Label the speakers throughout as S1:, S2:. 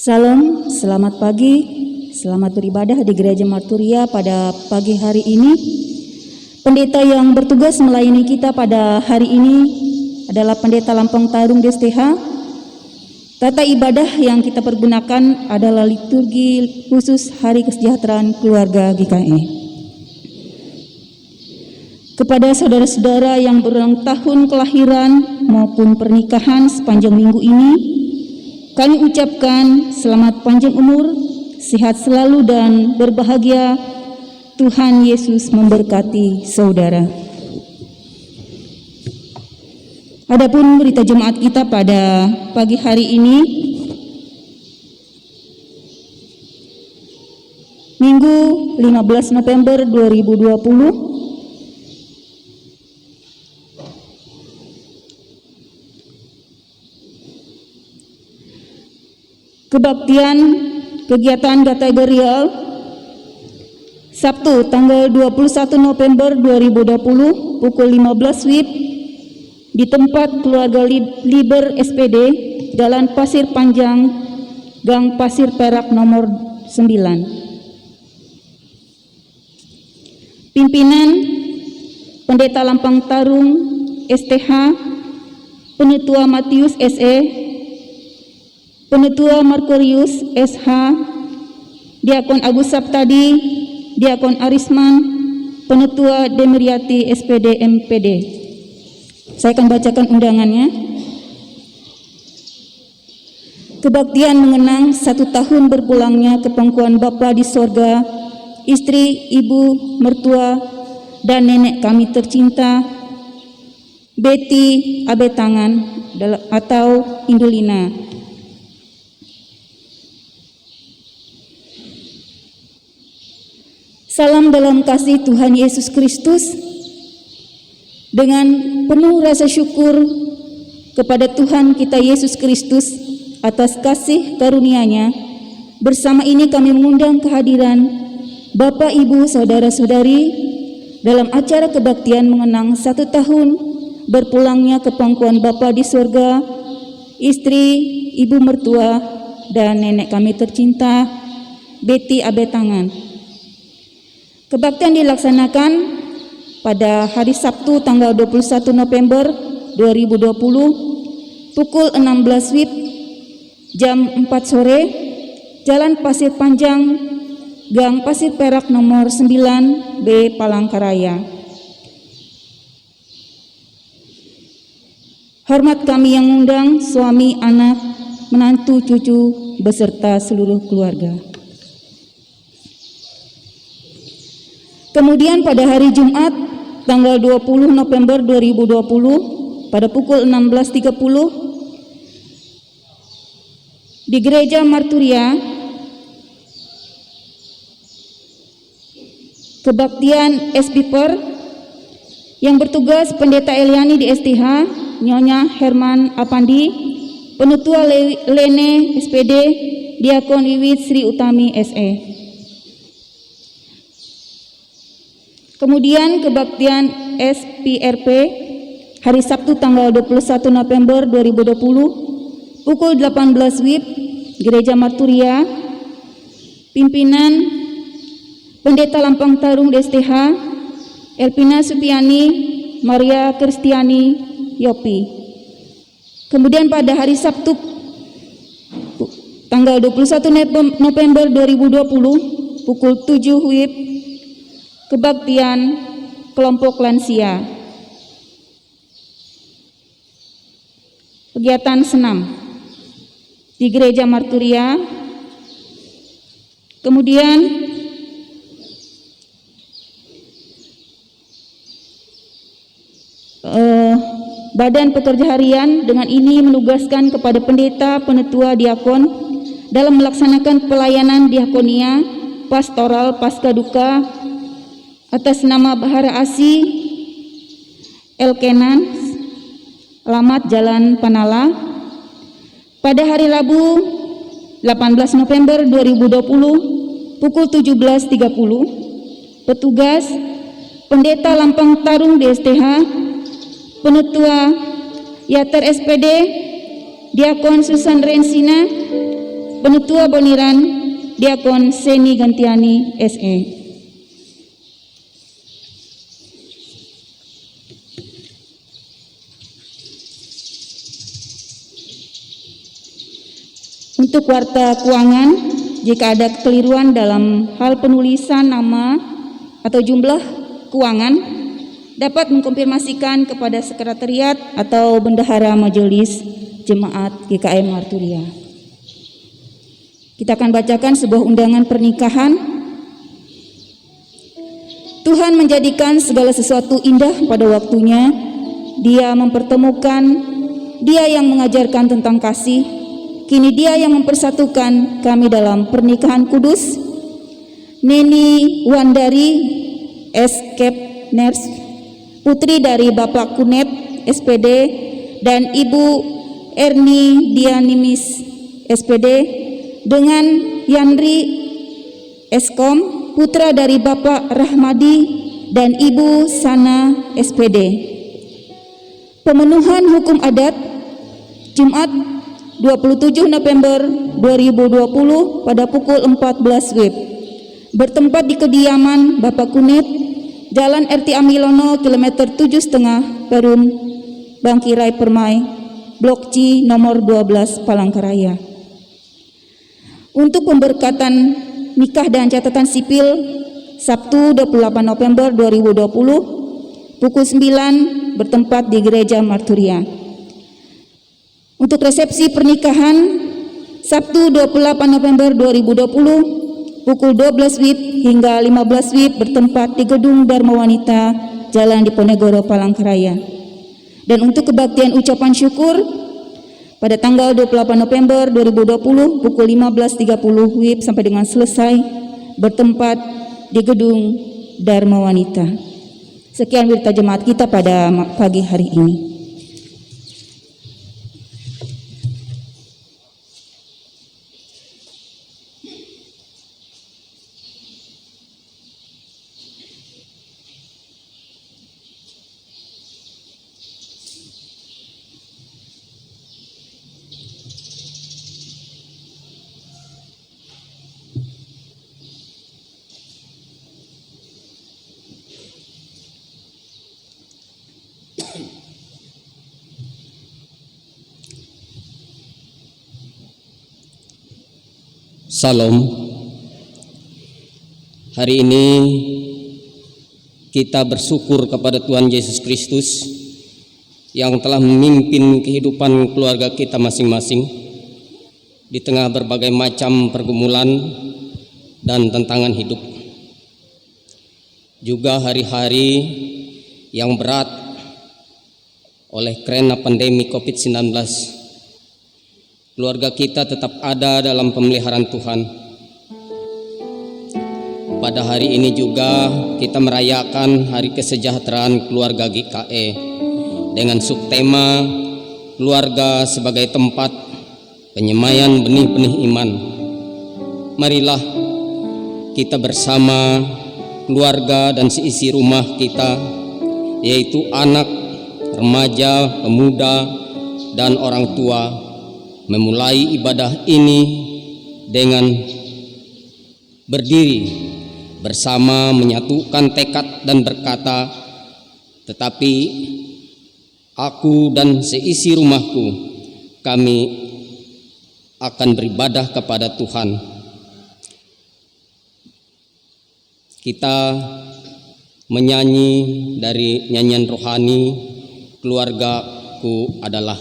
S1: Salam, selamat pagi, selamat beribadah di Gereja Marturia pada pagi hari ini. Pendeta yang bertugas melayani kita pada hari ini adalah Pendeta Lampang Tarung DSTH. Tata ibadah yang kita pergunakan adalah liturgi khusus Hari Kesejahteraan Keluarga GKI. Kepada saudara-saudara yang berulang tahun kelahiran maupun pernikahan sepanjang minggu ini, kami ucapkan selamat panjang umur, sehat selalu dan berbahagia. Tuhan Yesus memberkati saudara. Adapun berita jemaat kita pada pagi hari ini, Minggu 15 November 2020, kebaktian kegiatan kategorial Sabtu tanggal 21 November 2020 pukul 15 WIB di tempat keluarga Liber SPD Jalan Pasir Panjang, Gang Pasir Perak nomor 9. Pimpinan Pendeta Lampang Tarung STH, Penetua Matius SE, Penetua Markorius SH, Diakon Agus Saptadi, Diakon Arisman, Penetua Demiriati SPD MPD. Saya akan bacakan undangannya. Kebaktian mengenang 1 tahun berpulangnya kepangkuan Bapa di sorga, istri, ibu, mertua, dan nenek kami tercinta, Betty Abetangan atau Indulina. Salam dalam kasih Tuhan Yesus Kristus. Dengan penuh rasa syukur kepada Tuhan kita Yesus Kristus atas kasih karunia-Nya, bersama ini kami mengundang kehadiran Bapak, Ibu, Saudara-saudari dalam acara kebaktian mengenang 1 tahun berpulangnya kepangkuan Bapa di surga, istri, ibu mertua, dan nenek kami tercinta, Betty Abetangan. Kebaktian dilaksanakan pada hari Sabtu tanggal 21 November 2020 pukul 16 WIB jam 4 sore, Jalan Pasir Panjang, Gang Pasir Perak nomor 9B Palangkaraya. Hormat kami yang mengundang suami, anak, menantu, cucu beserta seluruh keluarga. Kemudian pada hari Jumat tanggal 20 November 2020 pada pukul 16.30 di Gereja Marturia, kebaktian SPPer yang bertugas Pendeta Eliani di STH, Nyonya Herman Apandi, Penetua Lene SPD, Diakon Wiwit Sri Utami SE. Kemudian kebaktian SPRP hari Sabtu tanggal 21 November 2020 pukul 18 WIB Gereja Marturia. Pimpinan Pendeta Lampang Tarung DSTH, Elpina Supiani, Maria Kristiani Yopi. Kemudian pada hari Sabtu tanggal 21 November 2020 pukul 7 WIB kebaktian kelompok lansia. Kegiatan senam di Gereja Marturia. Kemudian Badan Pekerja Harian dengan ini menugaskan kepada pendeta, penetua, diakon dalam melaksanakan pelayanan diakonia pastoral pasca duka atas nama Bahara Asi Elkenan, alamat Jalan Panala, pada hari Rabu 18 November 2020 pukul 17.30. Petugas Pendeta Lampang Tarung DSTH, Penetua Yater SPD, Diakon Susan Rensina, Penutua Boniran, Diakon Seni Gantiani, SE. Untuk warta keuangan, jika ada kekeliruan dalam hal penulisan nama atau jumlah keuangan, dapat mengkonfirmasikan kepada sekretariat atau bendahara majelis jemaat GKM Marturia. Kita akan bacakan sebuah undangan pernikahan. Tuhan menjadikan segala sesuatu indah pada waktunya. Dia mempertemukan, Dia yang mengajarkan tentang kasih. Kini Dia yang mempersatukan kami dalam pernikahan kudus. Neni Wandari Eskepners, putri dari Bapak Kunet SPD, dan Ibu Erni Dianimis SPD, dengan Yandri Eskom, putra dari Bapak Rahmadi dan Ibu Sana SPD. Pemenuhan hukum adat Jumat 27 November 2020 pada pukul 14 WIB, bertempat di kediaman Bapak Kunet, Jalan RT Amilono, kilometer 7,5 Perum, Bangkirai Permai, Blok C nomor 12 Palangkaraya. Untuk pemberkatan nikah dan catatan sipil Sabtu 28 November 2020 pukul 9 bertempat di Gereja Marturia. Untuk resepsi pernikahan Sabtu 28 November 2020 pukul 12 WIB hingga 15 WIB bertempat di Gedung Dharma Wanita, Jalan Diponegoro, Palangkaraya. Dan untuk kebaktian ucapan syukur pada tanggal 28 November 2020 pukul 15.30 WIB sampai dengan selesai bertempat di Gedung Dharma Wanita. Sekian berita jemaat kita pada pagi hari ini.
S2: Salam. Hari ini kita bersyukur kepada Tuhan Yesus Kristus yang telah memimpin kehidupan keluarga kita masing-masing di tengah berbagai macam pergumulan dan tantangan hidup. Juga hari-hari yang berat oleh karena pandemi COVID-19, keluarga kita tetap ada dalam pemeliharaan Tuhan. Pada hari ini juga kita merayakan Hari Kesejahteraan Keluarga GKE dengan subtema keluarga sebagai tempat penyemaian benih-benih iman. Marilah kita bersama keluarga dan seisi rumah kita, yaitu anak, remaja, pemuda, dan orang tua, memulai ibadah ini dengan berdiri bersama, menyatukan tekad dan berkata, tetapi aku dan seisi rumahku, kami akan beribadah kepada Tuhan. Kita menyanyi dari nyanyian rohani, keluargaku adalah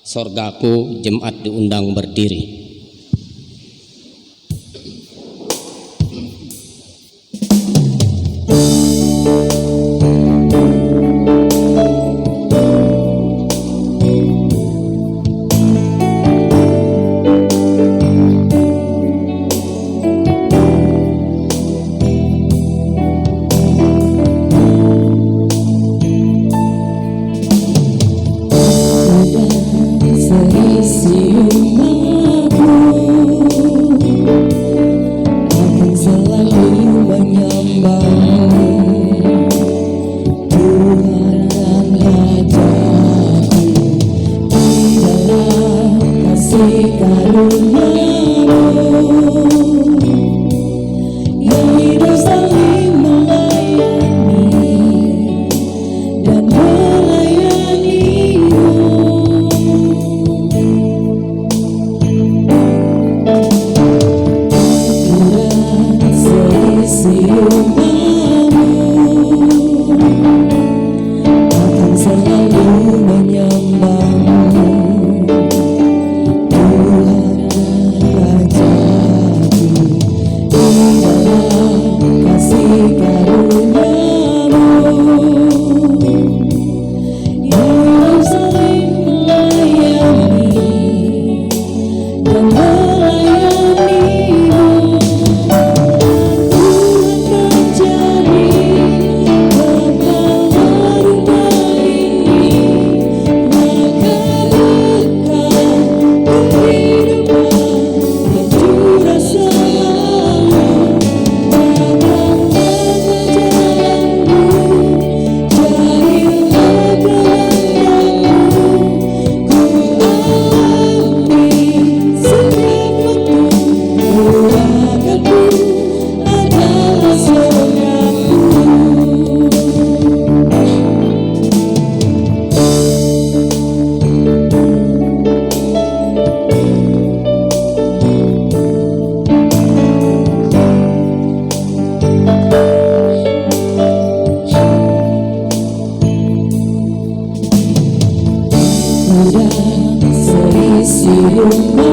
S2: sorgaku, jemaat diundang berdiri.
S3: Kasih karunia-Mu dan seisi rumahmu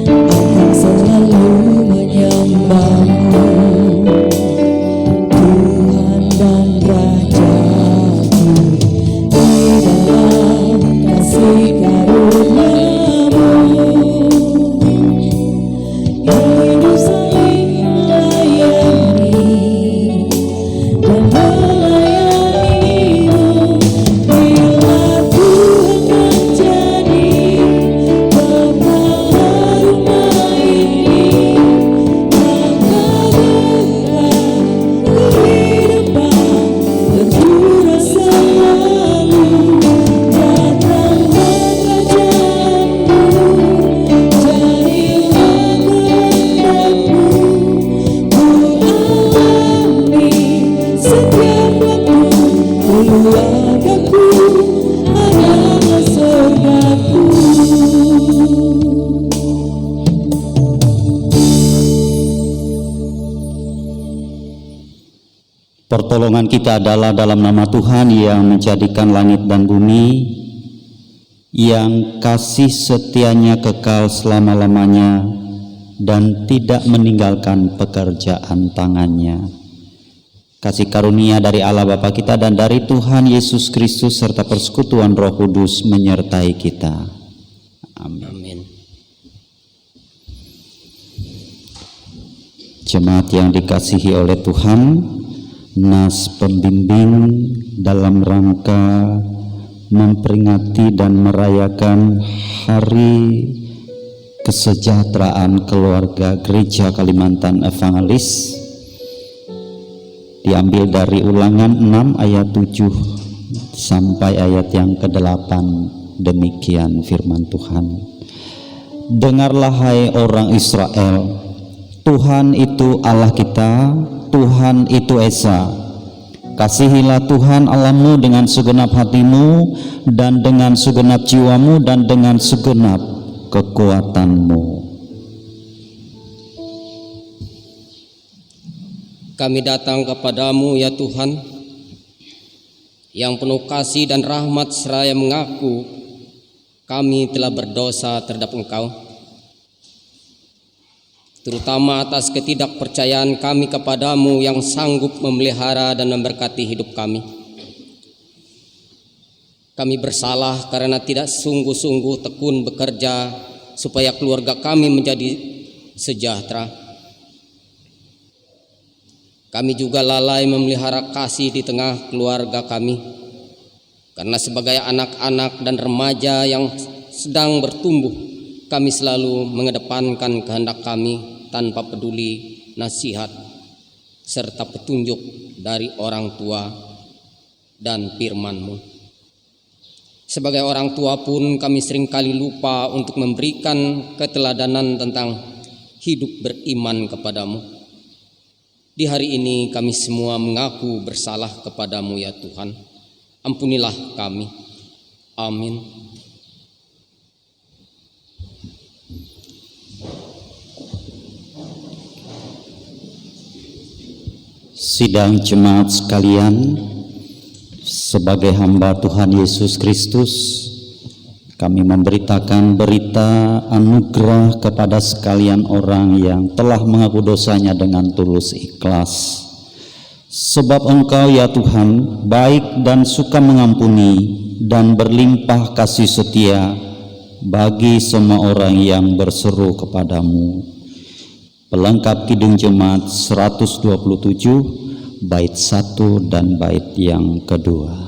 S3: akan selalu menyembahmu, Tuhan dan Rajaku. Di dalam kasih karuniamu, hidup saling melayani dan melayanimu. Bila Tuhan menjadi kepala rumah ini, maka berkah kehidupan tentu selalu datang kerajaanmu. Jadilah kehendakmu ku alami setiap waktu. Keluargaku adalah surgaku.
S4: Pertolongan kita adalah dalam nama Tuhan yang menjadikan langit dan bumi, yang kasih setianya kekal selama-lamanya dan tidak meninggalkan pekerjaan tangannya. Kasih karunia dari Allah Bapa kita dan dari Tuhan Yesus Kristus serta persekutuan Roh Kudus menyertai kita. Amin.
S2: Amin.
S4: Jemaat yang dikasihi oleh Tuhan, nas pembimbing dalam rangka memperingati dan merayakan Hari Kesejahteraan Keluarga Gereja Kalimantan Evangelis diambil dari Ulangan 6 ayat 7 sampai ayat yang ke-8. Demikian firman Tuhan. Dengarlah hai orang Israel, Tuhan itu Allah kita, Tuhan itu Esa. Kasihilah Tuhan Allahmu dengan segenap hatimu dan dengan segenap jiwamu dan dengan segenap kekuatanmu.
S2: Kami datang kepadamu ya Tuhan, yang penuh kasih dan rahmat, seraya mengaku kami telah berdosa terhadap Engkau, terutama atas ketidakpercayaan kami kepadamu yang sanggup memelihara dan memberkati hidup kami. Kami bersalah karena tidak sungguh-sungguh tekun bekerja supaya keluarga kami menjadi sejahtera. Kami juga lalai memelihara kasih di tengah keluarga kami, karena sebagai anak-anak dan remaja yang sedang bertumbuh, kami selalu mengedepankan kehendak kami tanpa peduli nasihat serta petunjuk dari orang tua dan firman-Mu. Sebagai orang tua pun kami seringkali lupa untuk memberikan keteladanan tentang hidup beriman kepadamu. Di hari ini kami semua mengaku bersalah kepadamu ya Tuhan. Ampunilah kami. Amin.
S4: Sidang jemaat sekalian, sebagai hamba Tuhan Yesus Kristus, kami memberitakan berita anugerah kepada sekalian orang yang telah mengaku dosanya dengan tulus ikhlas. Sebab Engkau ya Tuhan baik dan suka mengampuni dan berlimpah kasih setia bagi semua orang yang berseru kepadamu. Pelengkap Kidung Jemaat 127 bait 1 dan bait yang kedua.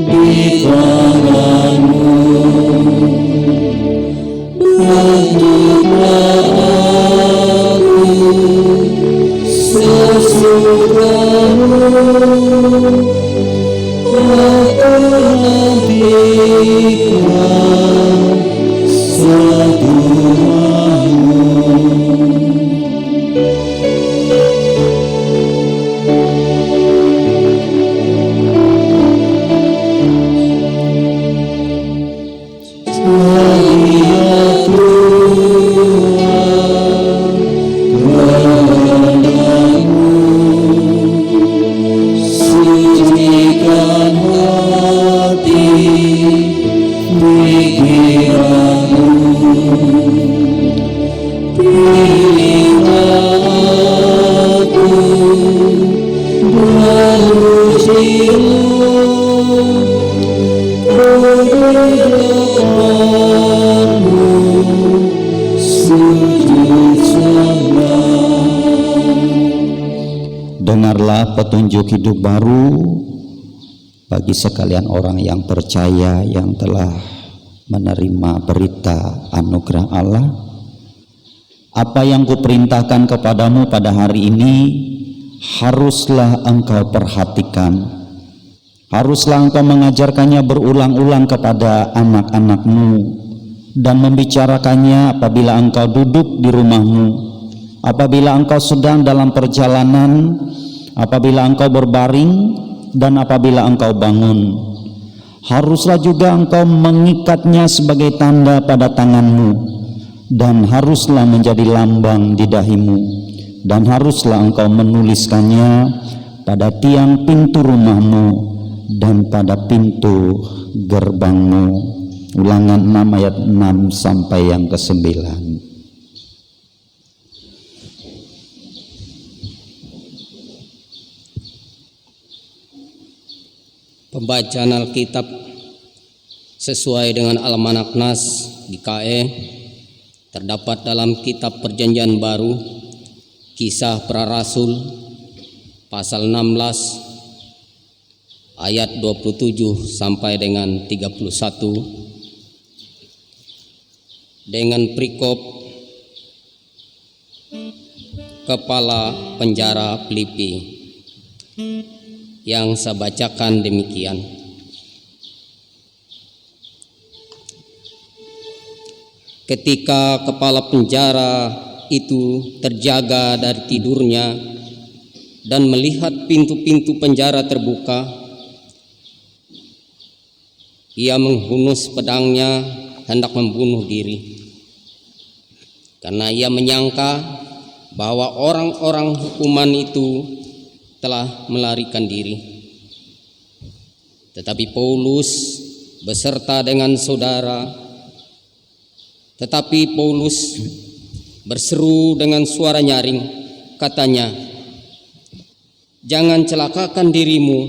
S3: Di tanah Sucikan hati pikiranmu, pilihlah aku memuji-Mu berdepanmu, sujud sembah.
S4: Dengarlah petunjuk hidup baru bagi sekalian orang yang percaya, yang telah menerima berita anugerah Allah. Apa yang kuperintahkan kepadamu pada hari ini haruslah engkau perhatikan. Haruslah engkau mengajarkannya berulang-ulang kepada anak-anakmu dan membicarakannya apabila engkau duduk di rumahmu, apabila engkau sedang dalam perjalanan, apabila engkau berbaring, dan apabila engkau bangun. Haruslah juga engkau mengikatnya sebagai tanda pada tanganmu, dan haruslah menjadi lambang di dahimu, dan haruslah engkau menuliskannya pada tiang pintu rumahmu dan pada pintu gerbangmu. Ulangan 6 ayat 6 sampai yang ke-9.
S2: Pembacaan Alkitab sesuai dengan Almanak Nas GKE terdapat dalam Kitab Perjanjian Baru, Kisah Para Rasul, pasal 16 ayat 27 sampai dengan 31, dengan perikop kepala penjara Filipi yang saya bacakan demikian. Ketika kepala penjara itu terjaga dari tidurnya dan melihat pintu-pintu penjara terbuka, ia menghunus pedangnya hendak membunuh diri, karena ia menyangka bahwa orang-orang hukuman itu telah melarikan diri. Tetapi Paulus beserta dengan Paulus berseru dengan suara nyaring, katanya, "Jangan celakakan dirimu,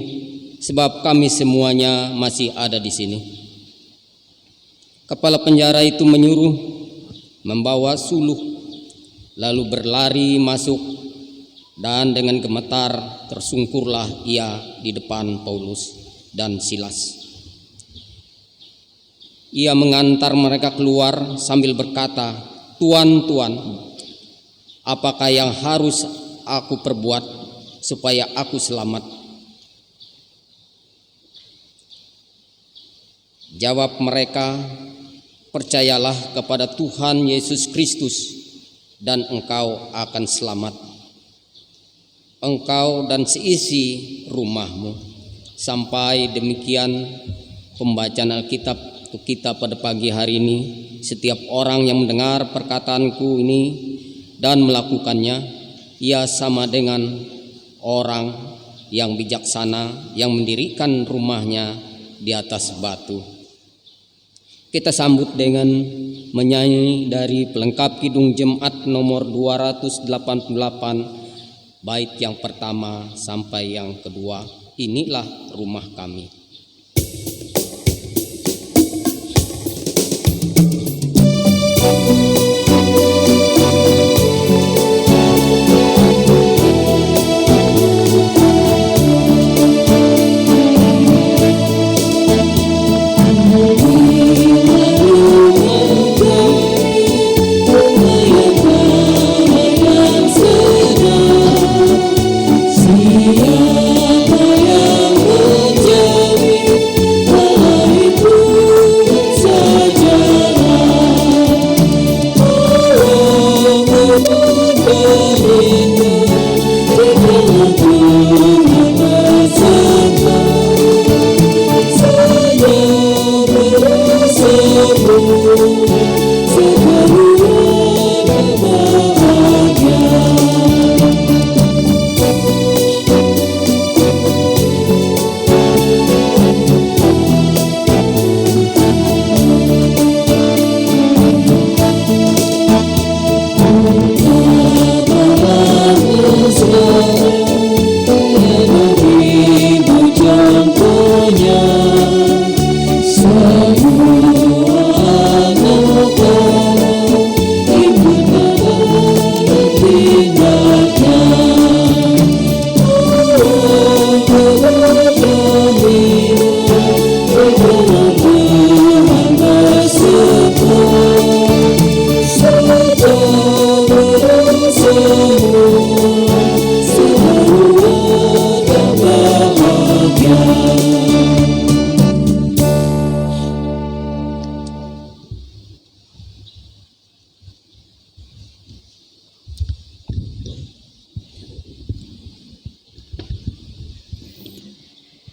S2: sebab kami semuanya masih ada di sini." Kepala penjara itu menyuruh membawa suluh, lalu berlari masuk, dan dengan gemetar tersungkurlah ia di depan Paulus dan Silas. Ia mengantar mereka keluar sambil berkata, "Tuan, Tuan, apakah yang harus aku perbuat supaya aku selamat?" Jawab mereka, "Percayalah kepada Tuhan Yesus Kristus dan engkau akan selamat, engkau dan seisi rumahmu." Sampai demikian pembacaan Alkitab untuk kita pada pagi hari ini. Setiap orang yang mendengar perkataanku ini dan melakukannya, ia sama dengan orang yang bijaksana yang mendirikan rumahnya di atas batu. Kita sambut dengan menyanyi dari pelengkap Kidung Jemaat nomor 288, bait yang pertama sampai yang kedua. Inilah rumah kami.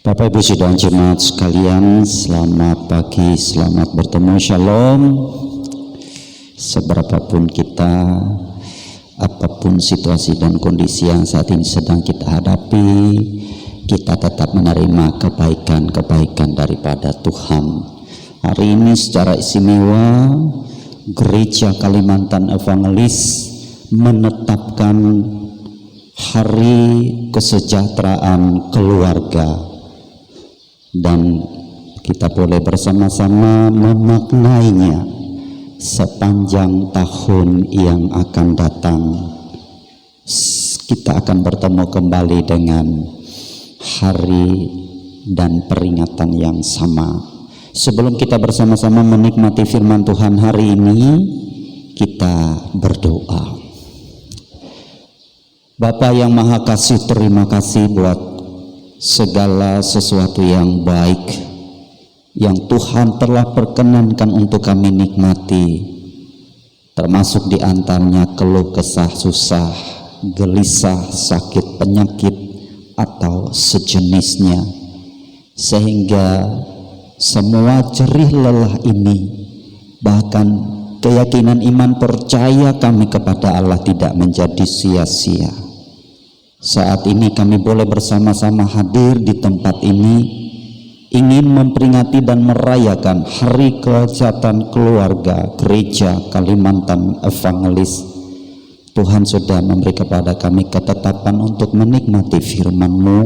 S4: Bapak Ibu sidang jemaat sekalian, selamat pagi, selamat bertemu, shalom. Seberapapun kita, apapun situasi dan kondisi yang saat ini sedang kita hadapi, kita tetap menerima kebaikan-kebaikan daripada Tuhan. Hari ini secara istimewa, Gereja Kalimantan Evangelis menetapkan Hari Kesejahteraan Keluarga. Dan kita boleh bersama-sama memaknainya sepanjang tahun yang akan datang. Kita akan bertemu kembali dengan hari dan peringatan yang sama. Sebelum kita bersama-sama menikmati firman Tuhan hari ini, kita berdoa. Bapa yang Maha Kasih, terima kasih buat segala sesuatu yang baik yang Tuhan telah perkenankan untuk kami nikmati, termasuk di antaranya keluh kesah, susah, gelisah, sakit, penyakit atau sejenisnya, sehingga semua jerih lelah ini, bahkan keyakinan iman percaya kami kepada Allah tidak menjadi sia-sia. Saat ini kami boleh bersama-sama hadir di tempat ini, ingin memperingati dan merayakan Hari Kesejahteraan Keluarga Gereja Kalimantan Evangelis. Tuhan sudah memberi kepada kami ketetapan untuk menikmati firman-Mu,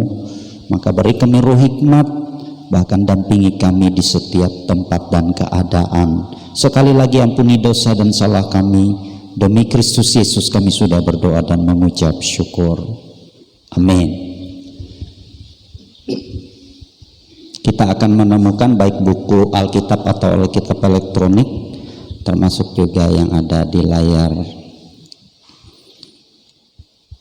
S4: maka beri kami roh hikmat, bahkan dampingi kami di setiap tempat dan keadaan. Sekali lagi ampuni dosa dan salah kami, demi Kristus Yesus kami sudah berdoa dan mengucap syukur. Amin. Kita akan menemukan baik buku Alkitab atau Alkitab elektronik, termasuk juga yang ada di layar.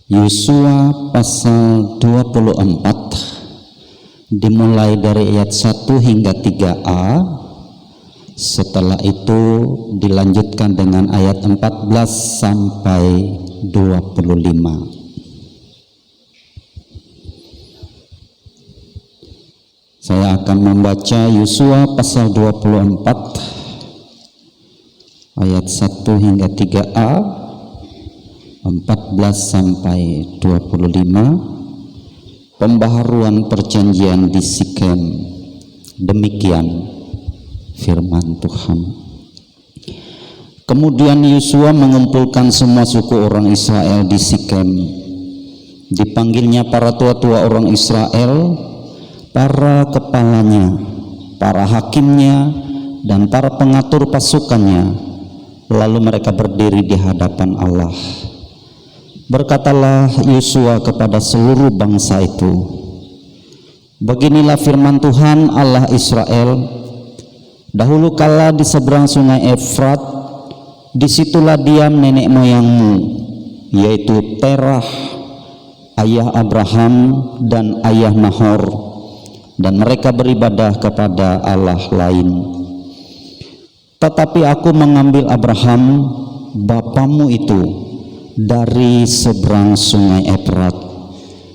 S4: Yosua pasal 24 dimulai dari ayat 1 hingga 3a. Setelah itu dilanjutkan dengan ayat 14 sampai 25. Saya akan membaca Yosua pasal 24 ayat 1 hingga 3a, 14 sampai 25. Pembaharuan perjanjian di Sikem. Demikian firman Tuhan. Kemudian Yosua mengumpulkan semua suku orang Israel di Sikem. Dipanggilnya para tua-tua orang Israel, para kepalanya, para hakimnya, dan para pengatur pasukannya. Lalu mereka berdiri di hadapan Allah. Berkatalah Yosua kepada seluruh bangsa itu, beginilah firman Tuhan Allah Israel. Dahulu kala di seberang sungai Efrat, disitulah diam nenek moyangmu, yaitu Terah, ayah Abraham dan ayah Nahor, dan mereka beribadah kepada Allah lain. Tetapi aku mengambil Abraham bapamu itu dari seberang sungai Efrat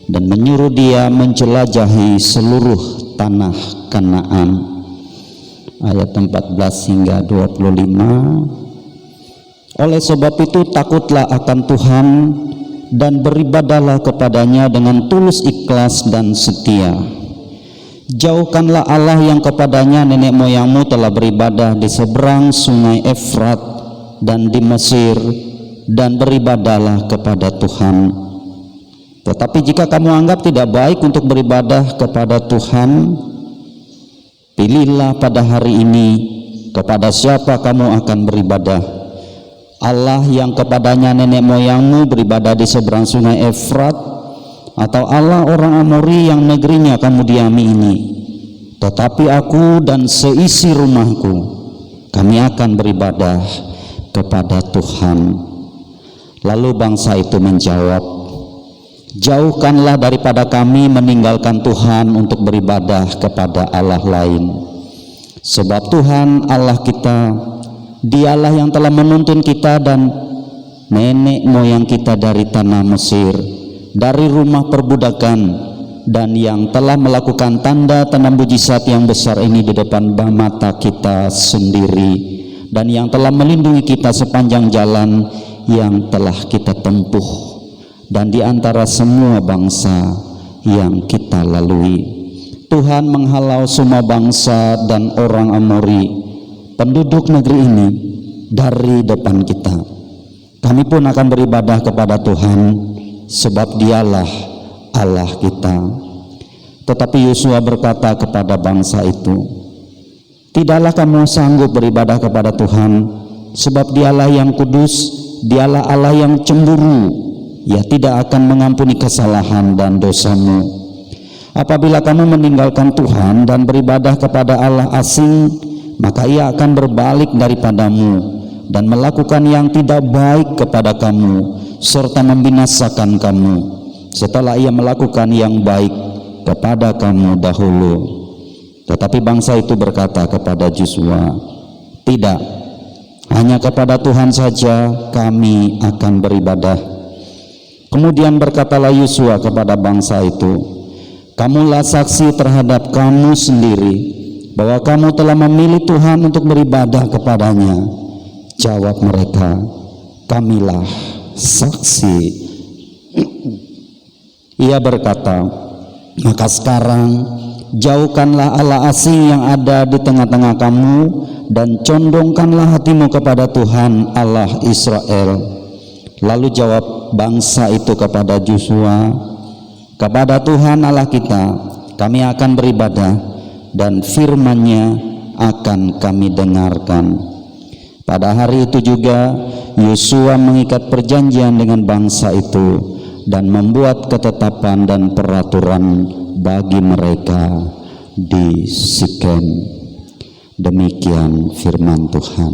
S4: dan menyuruh dia menjelajahi seluruh tanah Kanaan. ayat 14 hingga 25. Oleh sebab itu takutlah akan Tuhan dan beribadahlah kepadanya dengan tulus ikhlas dan setia. Jauhkanlah Allah yang kepadanya nenek moyangmu telah beribadah di seberang sungai Efrat dan di Mesir, dan beribadahlah kepada Tuhan. Tetapi jika kamu anggap tidak baik untuk beribadah kepada Tuhan, pilihlah pada hari ini kepada siapa kamu akan beribadah. Allah yang kepadanya nenek moyangmu beribadah di seberang sungai Efrat, atau Allah orang Amori yang negerinya kamu diami ini? Tetapi aku dan seisi rumahku, kami akan beribadah kepada Tuhan. Lalu bangsa itu menjawab, jauhkanlah daripada kami meninggalkan Tuhan untuk beribadah kepada Allah lain. Sebab Tuhan Allah kita, Dialah yang telah menuntun kita dan nenek moyang kita dari tanah Mesir, dari rumah perbudakan, dan yang telah melakukan tanda-tanda mujizat yang besar ini di depan mata kita sendiri, dan yang telah melindungi kita sepanjang jalan yang telah kita tempuh, dan di antara semua bangsa yang kita lalui. Tuhan menghalau semua bangsa dan orang Amori, penduduk negeri ini, dari depan kita. Kami pun akan beribadah kepada Tuhan, sebab Dialah Allah kita. Tetapi Yosua berkata kepada bangsa itu, tidaklah kamu sanggup beribadah kepada Tuhan, sebab Dialah yang kudus, Dialah Allah yang cemburu. Ia tidak akan mengampuni kesalahan dan dosamu. Apabila kamu meninggalkan Tuhan dan beribadah kepada Allah asing, maka Ia akan berbalik daripadamu dan melakukan yang tidak baik kepada kamu, serta membinasakan kamu, setelah Ia melakukan yang baik kepada kamu dahulu. Tetapi bangsa itu berkata kepada Yosua, tidak, hanya kepada Tuhan saja kami akan beribadah. Kemudian berkatalah Yosua kepada bangsa itu, kamulah saksi terhadap kamu sendiri bahwa kamu telah memilih Tuhan untuk beribadah kepadanya. Jawab mereka, kamilah saksi. Ia berkata, maka sekarang jauhkanlah Allah asing yang ada di tengah-tengah kamu, dan condongkanlah hatimu kepada Tuhan Allah Israel. Lalu jawab bangsa itu kepada Yosua, kepada Tuhan Allah kita kami akan beribadah, dan firman-Nya akan kami dengarkan. Pada hari itu juga Yosua mengikat perjanjian dengan bangsa itu dan membuat ketetapan dan peraturan bagi mereka di Sikem. Demikian firman Tuhan.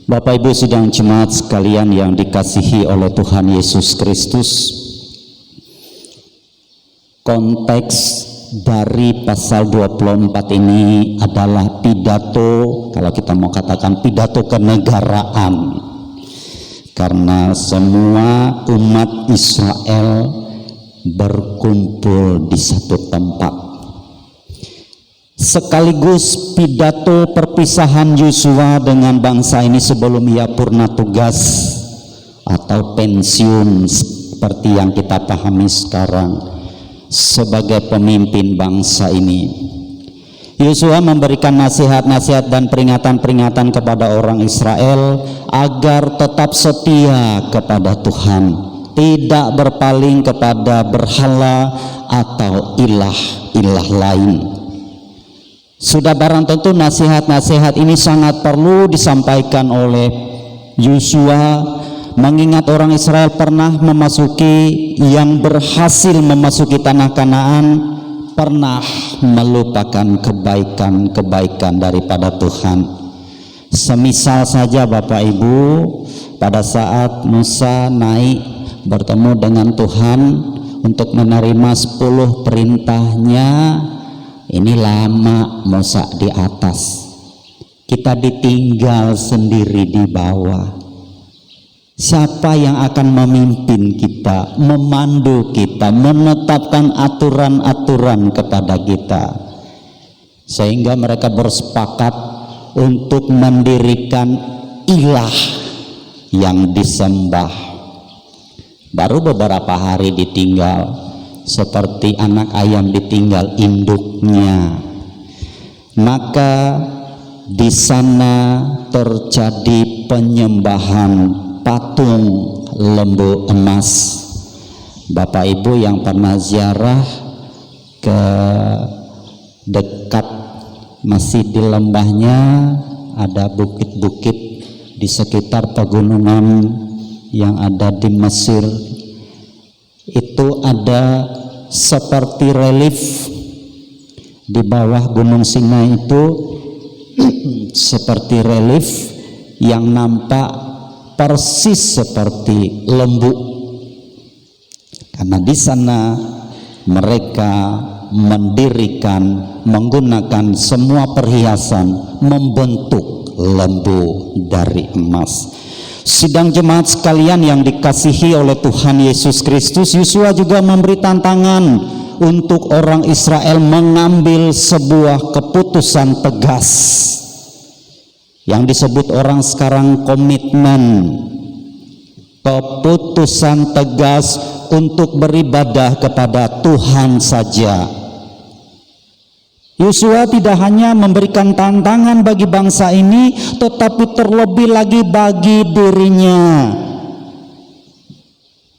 S4: Bapak Ibu sidang jemaat sekalian yang dikasihi oleh Tuhan Yesus Kristus, konteks dari pasal 24 ini adalah pidato, kalau kita mau katakan pidato kenegaraan, karena semua umat Israel berkumpul di satu tempat. Sekaligus pidato perpisahan Yosua dengan bangsa ini sebelum ia purna tugas atau pensiun seperti yang kita pahami sekarang sebagai pemimpin bangsa ini. Yosua memberikan nasihat-nasihat dan peringatan-peringatan kepada orang Israel agar tetap setia kepada Tuhan, tidak berpaling kepada berhala atau ilah-ilah lain. Sudah barang tentu nasihat-nasihat ini sangat perlu disampaikan oleh Yosua, mengingat orang Israel pernah yang berhasil memasuki tanah Kanaan pernah melupakan kebaikan-kebaikan daripada Tuhan. Semisal saja Bapak Ibu, pada saat Musa naik bertemu dengan Tuhan untuk menerima 10 perintahnya, ini lama Musa di atas, kita ditinggal sendiri di bawah. Siapa yang akan memimpin kita, memandu kita, menetapkan aturan-aturan kepada kita? Sehingga mereka bersepakat untuk mendirikan ilah yang disembah. Baru beberapa hari ditinggal, seperti anak ayam ditinggal induknya. Maka di sana terjadi penyembahan patung lembu emas. Bapak Ibu yang pernah ziarah ke dekat masih di lembahnya, ada bukit-bukit di sekitar pegunungan yang ada di Mesir. Itu ada seperti relief di bawah Gunung Sinai itu seperti relief yang nampak persis seperti lembu, karena di sana mereka mendirikan menggunakan semua perhiasan membentuk lembu dari emas. Sidang jemaat sekalian yang dikasihi oleh Tuhan Yesus Kristus, Yosua juga memberi tantangan untuk orang Israel mengambil sebuah keputusan tegas yang disebut orang sekarang komitmen, keputusan tegas untuk beribadah kepada Tuhan saja. Yosua tidak hanya memberikan tantangan bagi bangsa ini, tetapi terlebih lagi bagi dirinya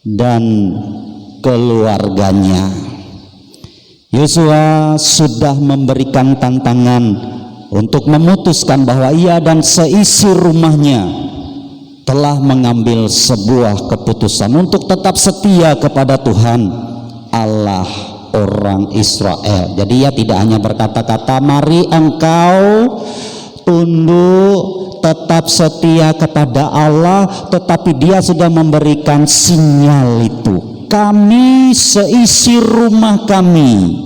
S4: dan keluarganya. Yosua sudah memberikan tantangan untuk memutuskan bahwa ia dan seisi rumahnya telah mengambil sebuah keputusan untuk tetap setia kepada Tuhan Allah orang Israel. Jadi ia tidak hanya berkata-kata mari engkau tunduk tetap setia kepada Allah, tetapi dia sudah memberikan sinyal itu. Kami seisi rumah kami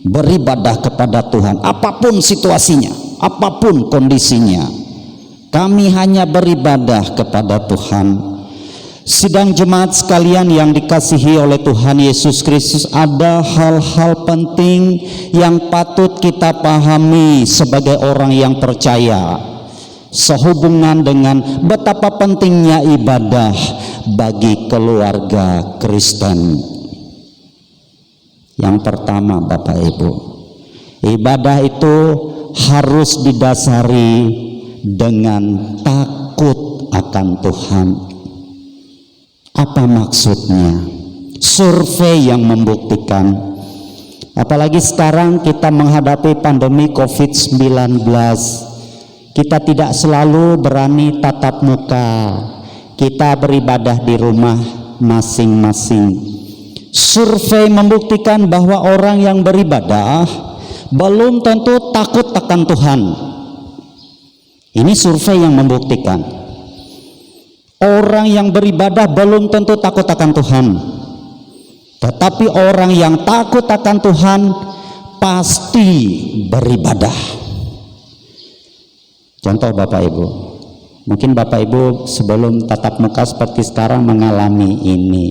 S4: beribadah kepada Tuhan, apapun situasinya, apapun kondisinya, kami hanya beribadah kepada Tuhan. Sidang jemaat sekalian yang dikasihi oleh Tuhan Yesus Kristus, ada hal-hal penting yang patut kita pahami sebagai orang yang percaya sehubungan dengan betapa pentingnya ibadah bagi keluarga Kristen. Yang pertama, Bapak Ibu, ibadah itu harus didasari dengan takut akan Tuhan. Apa maksudnya? Survei yang membuktikan, apalagi sekarang kita menghadapi pandemi COVID-19, kita tidak selalu berani tatap muka, kita beribadah di rumah masing-masing. Survei membuktikan bahwa orang yang beribadah belum tentu takut akan Tuhan. Ini survei yang membuktikan orang yang beribadah belum tentu takut akan Tuhan, tetapi orang yang takut akan Tuhan pasti beribadah. Contoh Bapak Ibu, mungkin Bapak Ibu sebelum tatap muka seperti sekarang mengalami ini,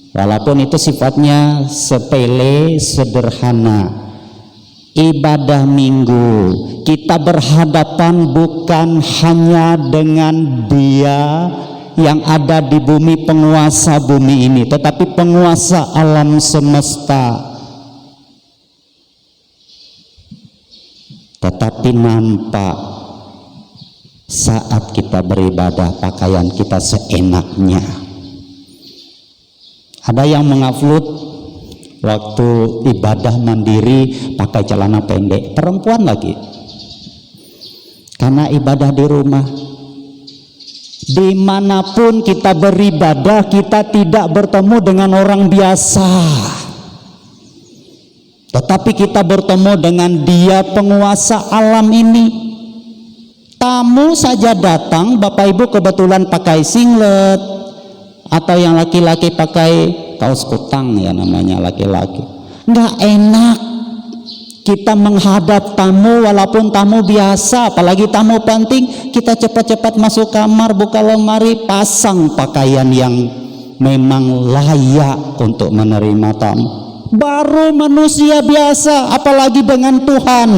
S4: walaupun itu sifatnya sepele, sederhana. Ibadah minggu, kita berhadapan bukan hanya dengan Dia yang ada di bumi, penguasa bumi ini, tetapi penguasa alam semesta. Tetapi nampak saat kita beribadah pakaian kita seenaknya. Ada yang mengupload waktu ibadah mandiri pakai celana pendek, perempuan lagi, karena ibadah di rumah. Dimanapun kita beribadah, kita tidak bertemu dengan orang biasa, tetapi kita bertemu dengan Dia penguasa alam ini. Tamu saja datang, Bapak Ibu kebetulan pakai singlet, atau yang laki-laki pakai kaos kutang, ya namanya laki-laki, nggak enak. Kita menghadap tamu, walaupun tamu biasa, apalagi tamu penting, kita cepat-cepat masuk kamar, buka lemari, pasang pakaian yang memang layak untuk menerima tamu. Baru manusia biasa, apalagi dengan Tuhan.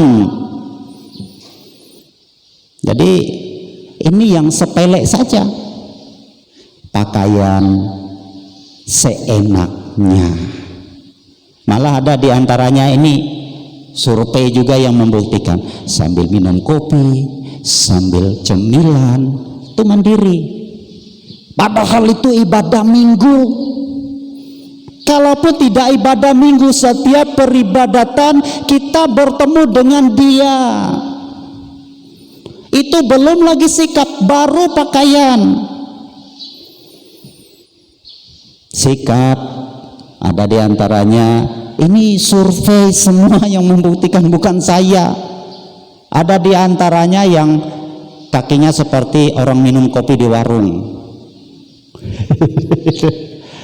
S4: Jadi ini yang sepele saja, pakaian seenaknya. Malah ada di antaranya ini survei juga yang membuktikan sambil minum kopi, sambil cemilan, itu mandiri. Padahal itu ibadah minggu. Kalaupun tidak ibadah minggu, setiap peribadatan kita bertemu dengan Dia. Itu belum lagi sikap, baru pakaian. Sikap ada di antaranya. Ini survei semua yang membuktikan, bukan saya. Ada di antaranya yang kakinya seperti orang minum kopi di warung.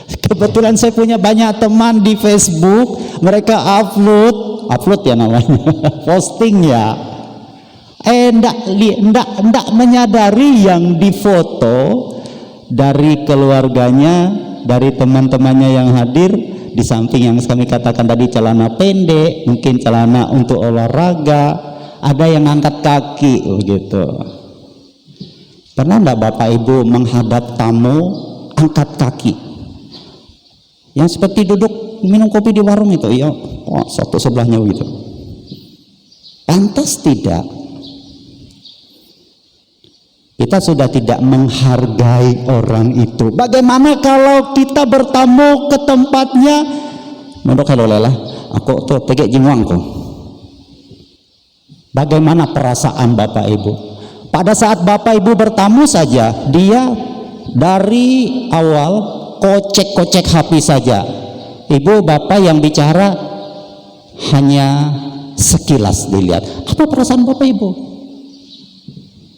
S4: Kebetulan saya punya banyak teman di Facebook, mereka upload ya namanya, posting ya. Ndak menyadari yang difoto dari keluarganya, dari teman-temannya yang hadir. Di samping yang kami katakan tadi, celana pendek, mungkin celana untuk olahraga, ada yang angkat kaki begitu. Pernah enggak Bapak Ibu menghadap tamu angkat kaki? Yang seperti duduk minum kopi di warung itu, ya, satu sebelahnya begitu. Pantas tidak? Kita sudah tidak menghargai orang itu. Bagaimana kalau kita bertamu ke tempatnya? Mondok kalau lelah, aku tuh tegak jimuang kok. Bagaimana perasaan Bapak Ibu? Pada saat Bapak Ibu bertamu saja, dia dari awal kocek-kocek HP saja. Ibu Bapak yang bicara hanya sekilas dilihat. Apa perasaan Bapak Ibu?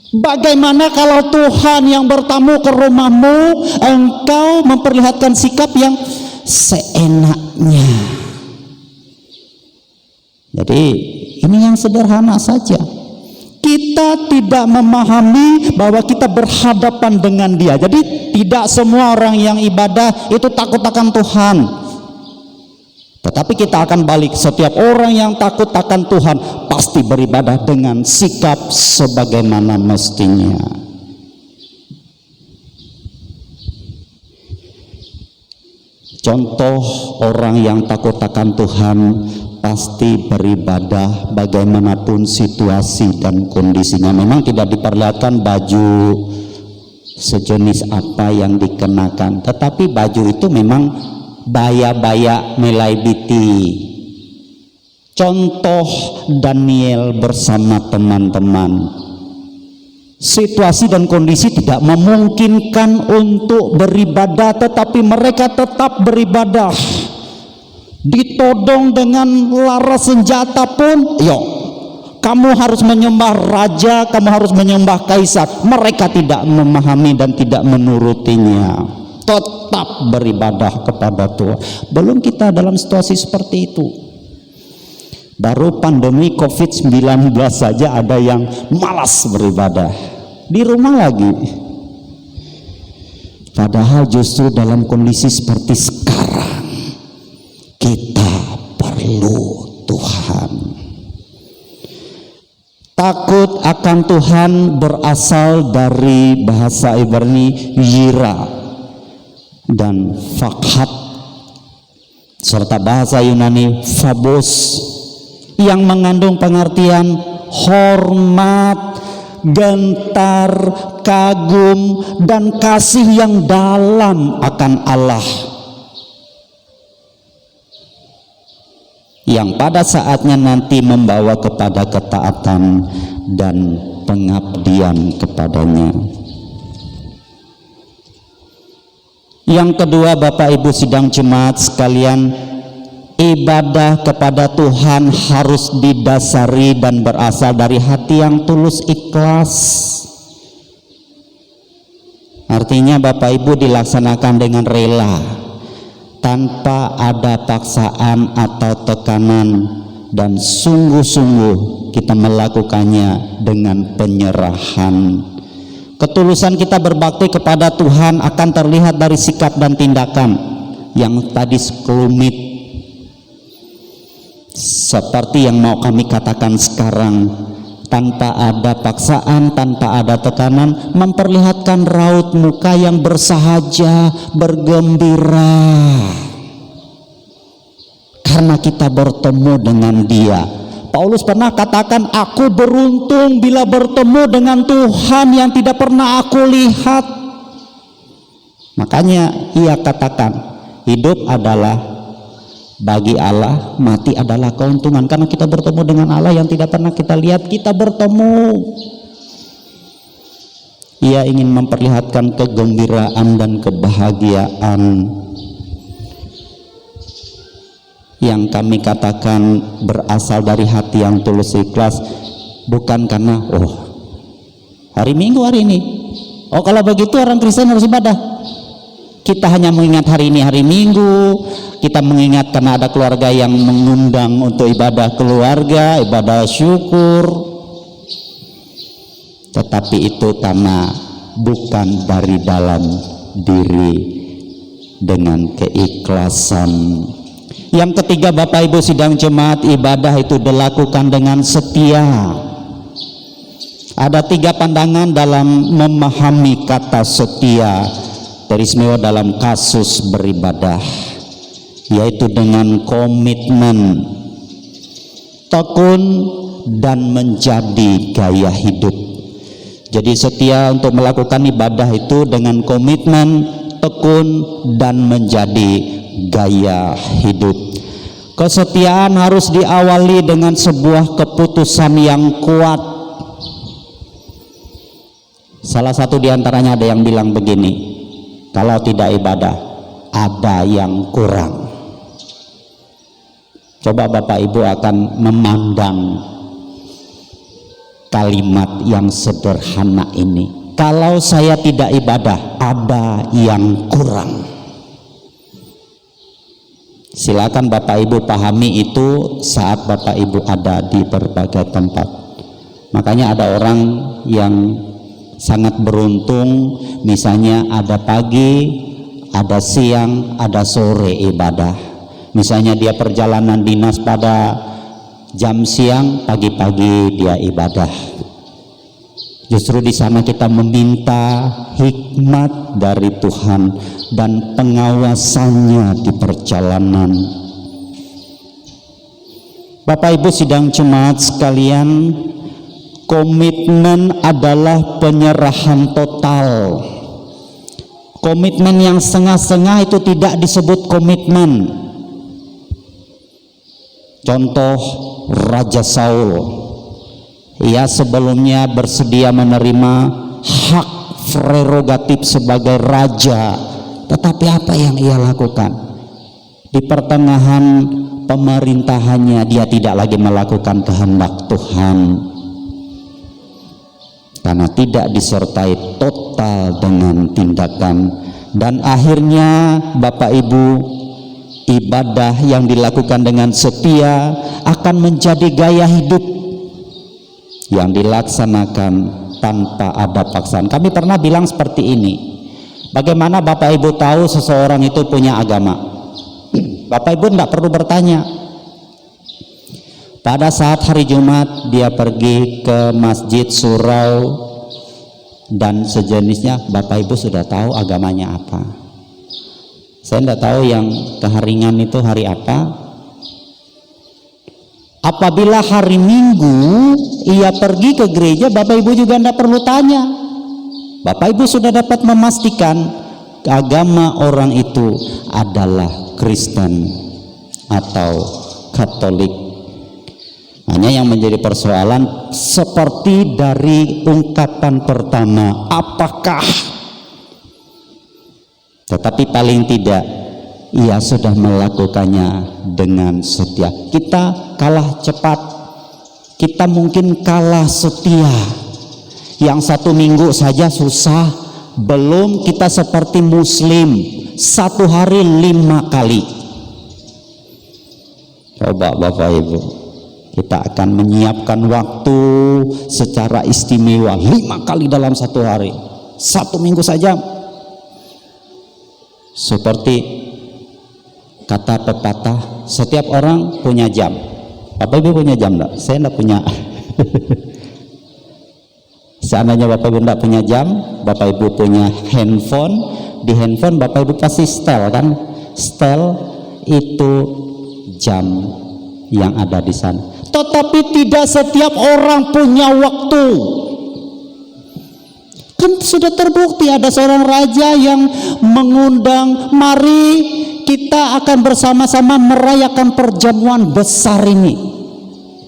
S4: Bagaimana kalau Tuhan yang bertamu ke rumahmu, engkau memperlihatkan sikap yang seenaknya? Jadi ini yang sederhana saja. Kita tidak memahami bahwa kita berhadapan dengan Dia. Jadi tidak semua orang yang ibadah itu takut akan Tuhan. Tetapi kita akan balik, setiap orang yang takut akan Tuhan pasti beribadah dengan sikap sebagaimana mestinya. Contoh orang yang takut akan Tuhan pasti beribadah bagaimanapun situasi dan kondisinya. Memang tidak diperlihatkan baju sejenis apa yang dikenakan, tetapi baju itu memang baya-baya melaibiti. Contoh Daniel bersama teman-teman, situasi dan kondisi tidak memungkinkan untuk beribadah, tetapi mereka tetap beribadah. Ditodong dengan laras senjata pun, yuk, kamu harus menyembah raja, kamu harus menyembah kaisar. Mereka tidak memahami dan tidak menurutinya, tetap beribadah kepada Tuhan. Belum kita dalam situasi seperti itu. Baru pandemi COVID-19 saja ada yang malas beribadah, di rumah lagi. Padahal justru dalam kondisi seperti sekarang kita perlu Tuhan. Takut akan Tuhan berasal dari bahasa Ibrani yira dan fakhat, serta bahasa Yunani phobos, yang mengandung pengertian hormat, gentar, kagum, dan kasih yang dalam akan Allah, yang pada saatnya nanti membawa kepada ketaatan dan pengabdian kepadanya. Yang kedua, Bapak Ibu sidang jemaat sekalian, ibadah kepada Tuhan harus didasari dan berasal dari hati yang tulus ikhlas. Artinya Bapak Ibu dilaksanakan dengan rela, tanpa ada paksaan atau tekanan, dan sungguh-sungguh kita melakukannya dengan penyerahan. Ketulusan kita berbakti kepada Tuhan akan terlihat dari sikap dan tindakan yang tadi sekelumit, seperti yang mau kami katakan sekarang, tanpa ada paksaan, tanpa ada tekanan, memperlihatkan raut muka yang bersahaja, bergembira, karena kita bertemu dengan Dia. Paulus pernah katakan, aku beruntung bila bertemu dengan Tuhan yang tidak pernah aku lihat. Makanya ia katakan, hidup adalah bagi Allah, mati adalah keuntungan. Karena kita bertemu dengan Allah yang tidak pernah kita lihat, kita bertemu. Ia ingin memperlihatkan kegembiraan dan kebahagiaan yang kami katakan berasal dari hati yang tulus ikhlas, bukan karena hari Minggu hari ini, kalau begitu orang Kristen harus ibadah. Kita hanya mengingat hari ini hari Minggu, kita mengingat karena ada keluarga yang mengundang untuk ibadah keluarga, ibadah syukur, tetapi itu karena bukan dari dalam diri dengan keikhlasan. Yang ketiga, Bapak Ibu sidang jemaat, ibadah itu dilakukan dengan setia. Ada 3 pandangan dalam memahami kata setia, teristimewa dalam kasus beribadah, yaitu dengan komitmen, tekun, dan menjadi gaya hidup. Jadi setia untuk melakukan ibadah itu dengan komitmen, tekun, dan menjadi gaya hidup. Kesetiaan harus diawali dengan sebuah keputusan yang kuat. Salah satu diantaranya ada yang bilang begini, kalau tidak ibadah ada yang kurang. Coba Bapak Ibu akan memandang kalimat yang sederhana ini, kalau saya tidak ibadah ada yang kurang. Silakan Bapak Ibu pahami itu saat Bapak Ibu ada di berbagai tempat. Makanya ada orang yang sangat beruntung, misalnya ada pagi, ada siang, ada sore ibadah. Misalnya dia perjalanan dinas pada jam siang, pagi-pagi dia ibadah. Justru di sana kita meminta hikmat dari Tuhan dan pengawasannya di perjalanan. Bapak Ibu sidang jemaat sekalian, komitmen adalah penyerahan total. Komitmen yang setengah-setengah itu tidak disebut komitmen. Contoh Raja Saul, ia sebelumnya bersedia menerima hak prerogatif sebagai raja, tetapi apa yang ia lakukan? Di pertengahan pemerintahannya dia tidak lagi melakukan kehendak Tuhan, karena tidak disertai total dengan tindakan. Dan akhirnya Bapak Ibu, ibadah yang dilakukan dengan setia akan menjadi gaya hidup yang dilaksanakan tanpa ada paksaan. Kami pernah bilang seperti ini, bagaimana Bapak Ibu tahu seseorang itu punya agama? Bapak Ibu tidak perlu bertanya. Pada saat hari Jumat dia pergi ke masjid, surau, dan sejenisnya, Bapak Ibu sudah tahu agamanya apa. Saya tidak tahu yang keharingan itu hari apa. Apabila hari Minggu ia pergi ke gereja, Bapak Ibu juga tidak perlu tanya. Bapak Ibu sudah dapat memastikan agama orang itu adalah Kristen atau Katolik. Hanya yang menjadi persoalan seperti dari ungkapan pertama, apakah? Tetapi paling tidak ia sudah melakukannya dengan setia. Kita kalah cepat, kita mungkin kalah setia. Yang 1 minggu saja susah, belum kita seperti Muslim 1 hari 5 kali. Coba Bapak Ibu, Kita akan menyiapkan waktu secara istimewa 5 kali dalam satu hari, 1 minggu saja. Seperti kata pepatah, setiap orang punya jam. Bapak Ibu punya jam enggak? Saya enggak punya. Seandainya Bapak Ibu enggak punya jam, Bapak Ibu punya handphone. Di handphone Bapak Ibu pasti setel kan? Setel itu jam yang ada di sana. Tetapi tidak setiap orang punya waktu. Kan sudah terbukti ada seorang raja yang mengundang, mari kita akan bersama-sama merayakan perjamuan besar ini.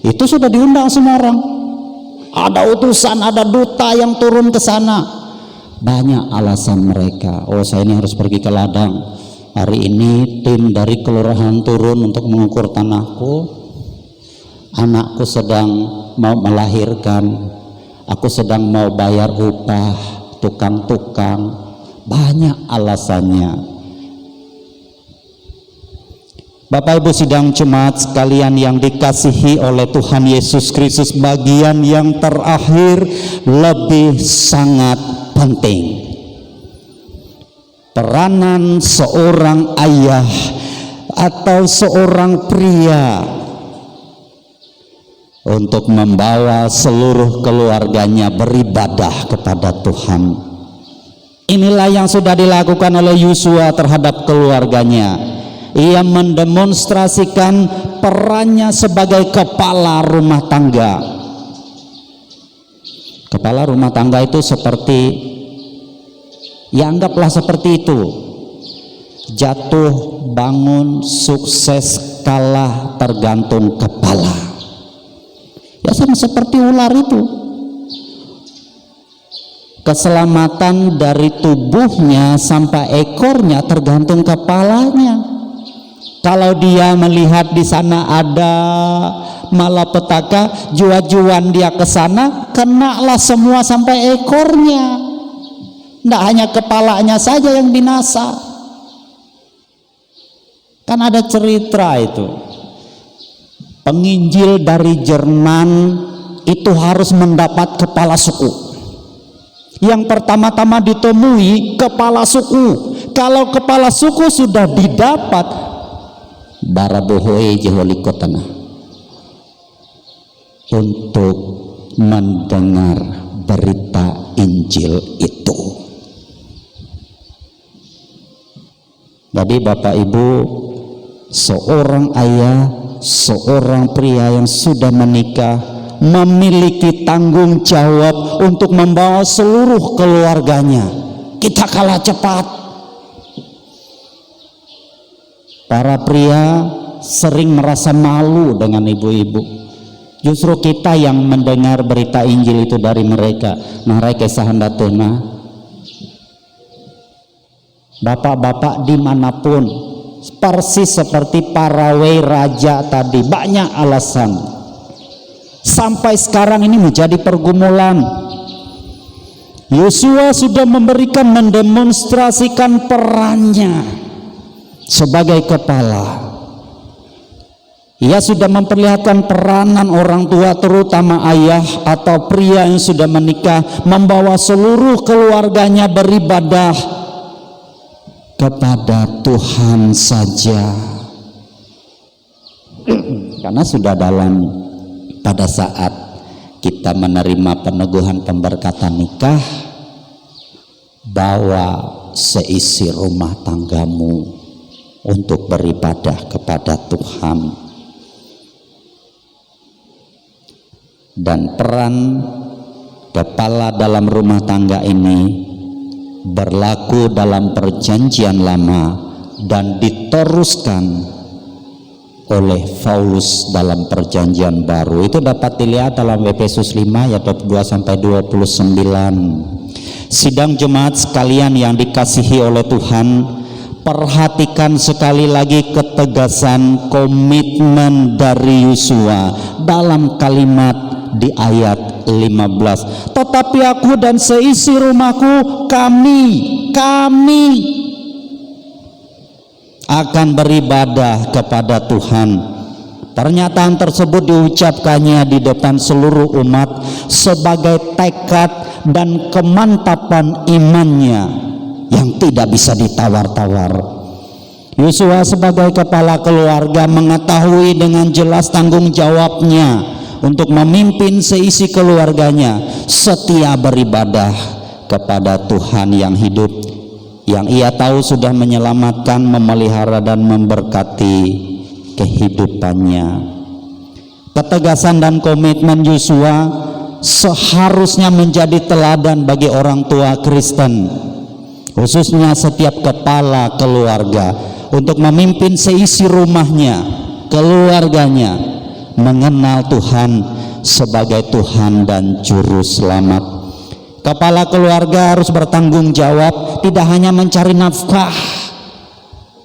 S4: Itu sudah diundang semua orang. Ada utusan, ada duta yang turun ke sana. Banyak alasan mereka. Oh, saya ini harus pergi ke ladang. Hari ini tim dari kelurahan turun untuk mengukur tanahku. Anakku sedang mau melahirkan. Aku sedang mau bayar upah tukang-tukang. Banyak alasannya. Bapak Ibu sidang jemaat sekalian yang dikasihi oleh Tuhan Yesus Kristus, bagian yang terakhir lebih sangat penting. Peranan seorang ayah atau seorang pria untuk membawa seluruh keluarganya beribadah kepada Tuhan. Inilah yang sudah dilakukan oleh Yosua terhadap keluarganya. Ia mendemonstrasikan perannya sebagai kepala rumah tangga. Kepala rumah tangga itu seperti, ya anggaplah seperti itu. Jatuh, bangun, sukses, kalah tergantung kepala. Ya sama seperti ular itu. Keselamatan dari tubuhnya sampai ekornya tergantung kepalanya. Kalau dia melihat di sana ada malapetaka, jua-juan dia ke sana, kenalah semua sampai ekornya. Tidak hanya kepalanya saja yang binasa. Kan ada cerita itu. Penginjil dari Jerman itu harus mendapat kepala suku. Yang pertama-tama ditemui kepala suku. Kalau kepala suku sudah didapat, barabohoe jeholikotana untuk mendengar berita Injil itu. Jadi Bapak Ibu, seorang ayah, seorang pria yang sudah menikah memiliki tanggung jawab untuk membawa seluruh keluarganya. Kita kalah cepat. Para pria sering merasa malu dengan ibu-ibu. Justru kita yang mendengar berita Injil itu dari mereka. Nah, rekesa handatuna. Bapak-bapak dimanapun, persis seperti para raja tadi, banyak alasan. Sampai sekarang ini menjadi pergumulan. Yosua sudah mendemonstrasikan perannya sebagai kepala. Ia sudah memperlihatkan peranan orang tua, terutama ayah atau pria yang sudah menikah, membawa seluruh keluarganya beribadah kepada Tuhan saja. Karena sudah pada saat kita menerima peneguhan pemberkatan nikah, bawa seisi rumah tanggamu untuk beribadah kepada Tuhan. Dan peran kepala dalam rumah tangga ini berlaku dalam perjanjian lama dan diteruskan oleh Paulus dalam perjanjian baru. Itu dapat dilihat dalam Efesus 5 ayat 22-29. Sidang jemaat sekalian yang dikasihi oleh Tuhan, perhatikan sekali lagi ketegasan komitmen dari Yosua dalam kalimat di ayat 15. Tetapi aku dan seisi rumahku, kami akan beribadah kepada Tuhan. Pernyataan tersebut diucapkannya di depan seluruh umat sebagai tekad dan kemantapan imannya yang tidak bisa ditawar-tawar. Yosua sebagai kepala keluarga mengetahui dengan jelas tanggung jawabnya untuk memimpin seisi keluarganya setia beribadah kepada Tuhan yang hidup, yang ia tahu sudah menyelamatkan, memelihara dan memberkati kehidupannya. Ketegasan dan komitmen Yosua seharusnya menjadi teladan bagi orang tua Kristen, khususnya setiap kepala keluarga, untuk memimpin seisi rumahnya, keluarganya, mengenal Tuhan sebagai Tuhan dan Juru Selamat. Kepala keluarga harus bertanggung jawab tidak hanya mencari nafkah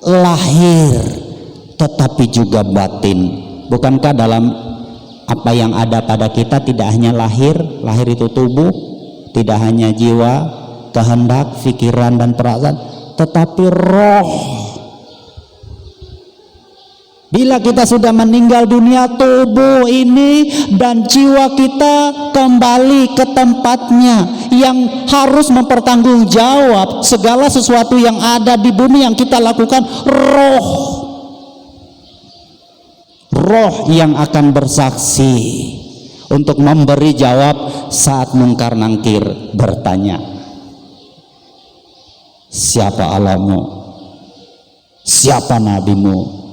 S4: lahir, tetapi juga batin. Bukankah dalam apa yang ada pada kita tidak hanya lahir itu tubuh, tidak hanya jiwa, kehendak, pikiran dan perasaan, tetapi roh. Bila kita sudah meninggal dunia, tubuh ini dan jiwa kita kembali ke tempatnya, yang harus mempertanggungjawab segala sesuatu yang ada di bumi yang kita lakukan, roh yang akan bersaksi untuk memberi jawab saat mungkar nangkir bertanya, siapa Allahmu, siapa nabimu,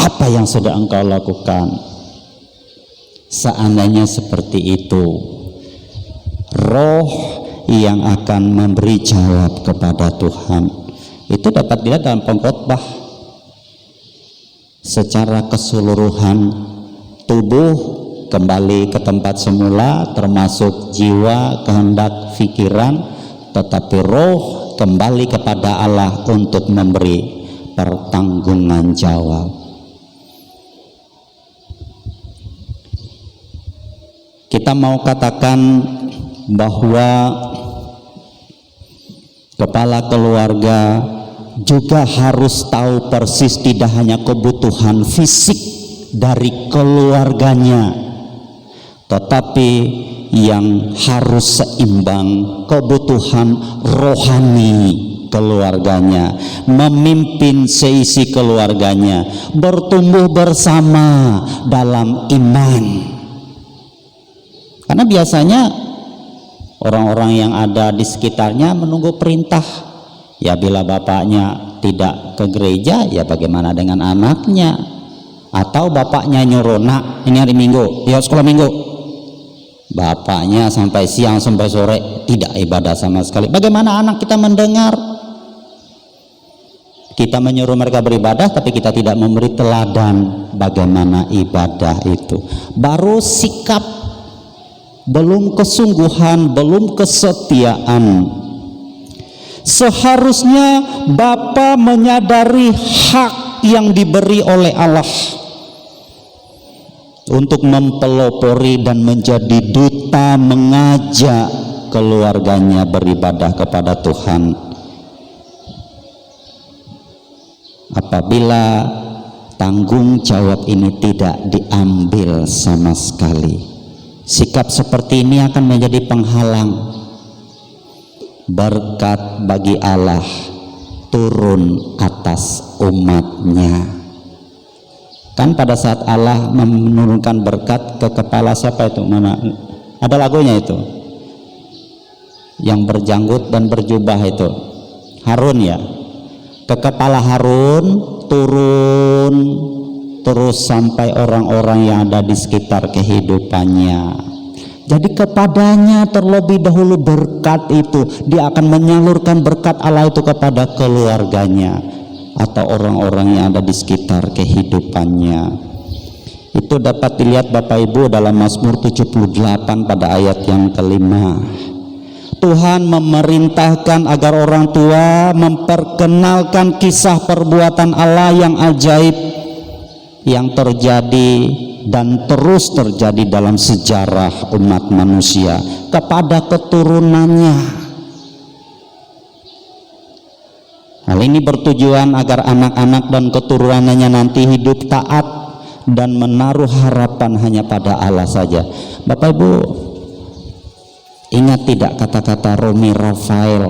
S4: apa yang sudah engkau lakukan. Seandainya seperti itu, roh yang akan memberi jawab kepada Tuhan itu dapat dilihat dalam pengkhotbah. Secara keseluruhan tubuh kembali ke tempat semula, termasuk jiwa, kehendak, pikiran, tetapi roh kembali kepada Allah untuk memberi pertanggungan jawab. Kita mau katakan bahwa kepala keluarga juga harus tahu persis tidak hanya kebutuhan fisik dari keluarganya, tetapi yang harus seimbang kebutuhan rohani keluarganya, memimpin seisi keluarganya, bertumbuh bersama dalam iman. Karena biasanya orang-orang yang ada di sekitarnya menunggu perintah. Ya bila bapaknya tidak ke gereja, ya bagaimana dengan anaknya? Atau bapaknya nyuruh, nak ini hari Minggu, ya sekolah Minggu. Bapaknya sampai siang sampai sore tidak ibadah sama sekali. Bagaimana anak kita mendengar? Kita menyuruh mereka beribadah, tapi kita tidak memberi teladan bagaimana ibadah itu. Baru sikap, belum kesungguhan, belum kesetiaan. Seharusnya Bapa menyadari hak yang diberi oleh Allah untuk mempelopori dan menjadi duta mengajak keluarganya beribadah kepada Tuhan. Apabila tanggung jawab ini tidak diambil sama sekali, sikap seperti ini akan menjadi penghalang berkat bagi Allah turun atas umatnya. Kan pada saat Allah menurunkan berkat ke kepala siapa itu? Mana? Ada lagunya itu, yang berjanggut dan berjubah itu, Harun ya. Ke kepala Harun turun terus sampai orang-orang yang ada di sekitar kehidupannya. Jadi kepadanya terlebih dahulu berkat itu, dia akan menyalurkan berkat Allah itu kepada keluarganya atau orang-orang yang ada di sekitar kehidupannya. Itu dapat dilihat Bapak Ibu dalam Mazmur 78 pada ayat yang kelima. Tuhan memerintahkan agar orang tua memperkenalkan kisah perbuatan Allah yang ajaib yang terjadi dan terus terjadi dalam sejarah umat manusia kepada keturunannya. Hal ini bertujuan agar anak-anak dan keturunannya nanti hidup taat dan menaruh harapan hanya pada Allah saja. Bapak Ibu, ingat tidak kata-kata Romi Rafael?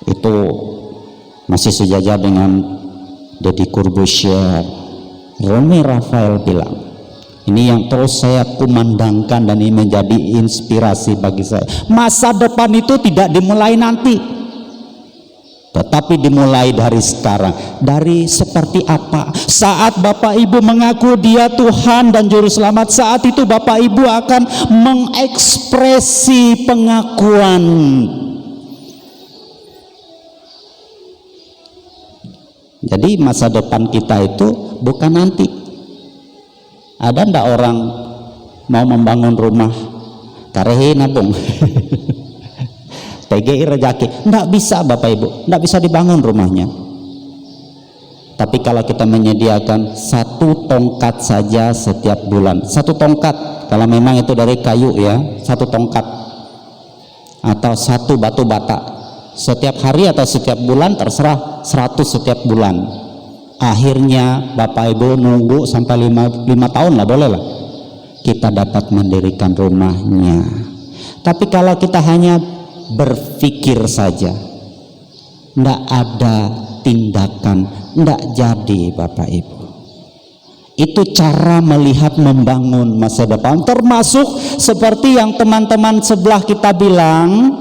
S4: Itu masih sejajar dengan Deddy Corbusier. Romi Rafael bilang, ini yang terus saya kumandangkan dan ini menjadi inspirasi bagi saya. Masa depan itu tidak dimulai nanti, tetapi dimulai dari sekarang. Dari seperti apa? Saat Bapak Ibu mengaku Dia Tuhan dan Juru Selamat, saat itu Bapak Ibu akan mengekspresi pengakuan. Jadi masa depan kita itu bukan nanti. Ada ndak orang mau membangun rumah karehe nabung PGI rejaki? Ndak bisa Bapak Ibu, ndak bisa dibangun rumahnya. Tapi kalau kita menyediakan 1 tongkat saja setiap bulan, 1 tongkat, kalau memang itu dari kayu ya, 1 tongkat atau 1 batu bata setiap hari atau setiap bulan, terserah, 100 setiap bulan. Akhirnya Bapak Ibu nunggu sampai 5 tahun lah, boleh lah, kita dapat mendirikan rumahnya. Tapi kalau kita hanya berpikir saja, ndak ada tindakan, ndak jadi Bapak Ibu. Itu cara melihat membangun masa depan, termasuk seperti yang teman-teman sebelah kita bilang,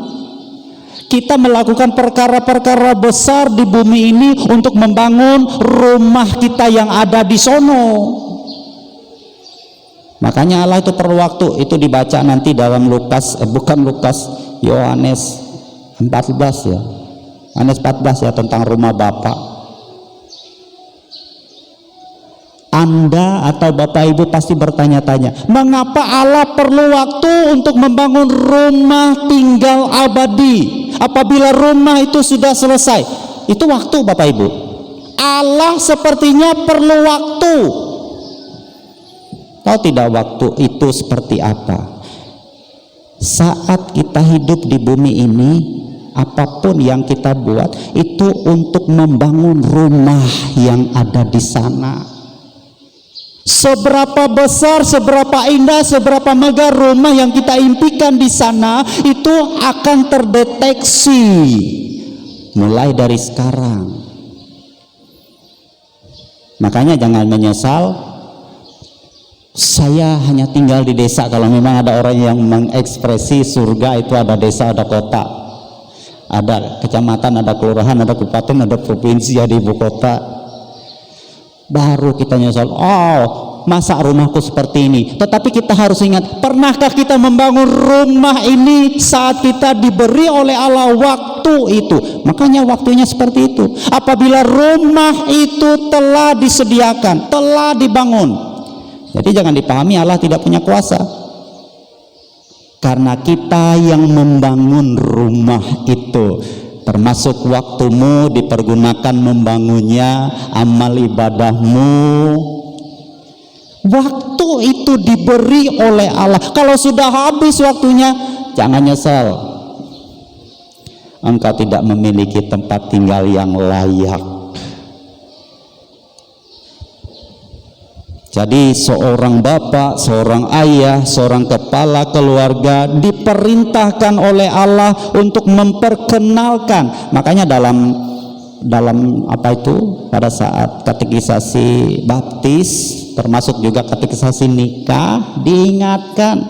S4: kita melakukan perkara-perkara besar di bumi ini untuk membangun rumah kita yang ada di sono. Makanya Allah itu perlu waktu. Itu dibaca nanti dalam Yohanes 14 ya. Yohanes 14 ya, tentang rumah Bapa. Anda atau Bapak Ibu pasti bertanya-tanya, mengapa Allah perlu waktu untuk membangun rumah tinggal abadi? Apabila rumah itu sudah selesai, itu waktu Bapak Ibu. Allah sepertinya perlu waktu. Tahu tidak waktu itu seperti apa? Saat kita hidup di bumi ini, apapun yang kita buat itu untuk membangun rumah yang ada di sana. Seberapa besar, seberapa indah, seberapa megah rumah yang kita impikan di sana, itu akan terdeteksi mulai dari sekarang. Makanya jangan menyesal, saya hanya tinggal di desa. Kalau memang ada orang yang mengekspresi surga itu ada desa, ada kota, ada kecamatan, ada kelurahan, ada kabupaten, ada provinsi, ada ibu kota, baru kita nyesal, oh masa rumahku seperti ini. Tetapi kita harus ingat, pernahkah kita membangun rumah ini saat kita diberi oleh Allah waktu itu? Makanya waktunya seperti itu. Apabila rumah itu telah disediakan, telah dibangun, jadi jangan dipahami Allah tidak punya kuasa, karena kita yang membangun rumah itu. Termasuk waktumu dipergunakan membangunnya, amal ibadahmu. Waktu itu diberi oleh Allah. Kalau sudah habis waktunya, jangan nyesel. Engkau tidak memiliki tempat tinggal yang layak. Jadi seorang bapak, seorang ayah, seorang kepala keluarga diperintahkan oleh Allah untuk memperkenalkan. Makanya dalam apa itu, pada saat katekisasi baptis, termasuk juga katekisasi nikah, diingatkan,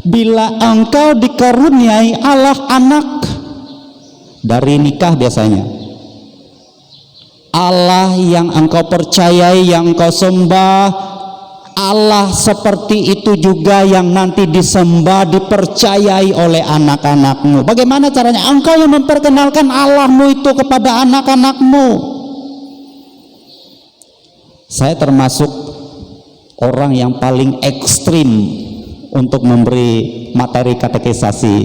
S4: bila engkau dikaruniai Allah anak dari nikah, biasanya Allah yang engkau percayai, yang engkau sembah, Allah seperti itu juga yang nanti disembah, dipercayai oleh anak-anakmu. Bagaimana caranya? Engkau yang memperkenalkan Allahmu itu kepada anak-anakmu. Saya termasuk orang yang paling ekstrim untuk memberi materi katekisasi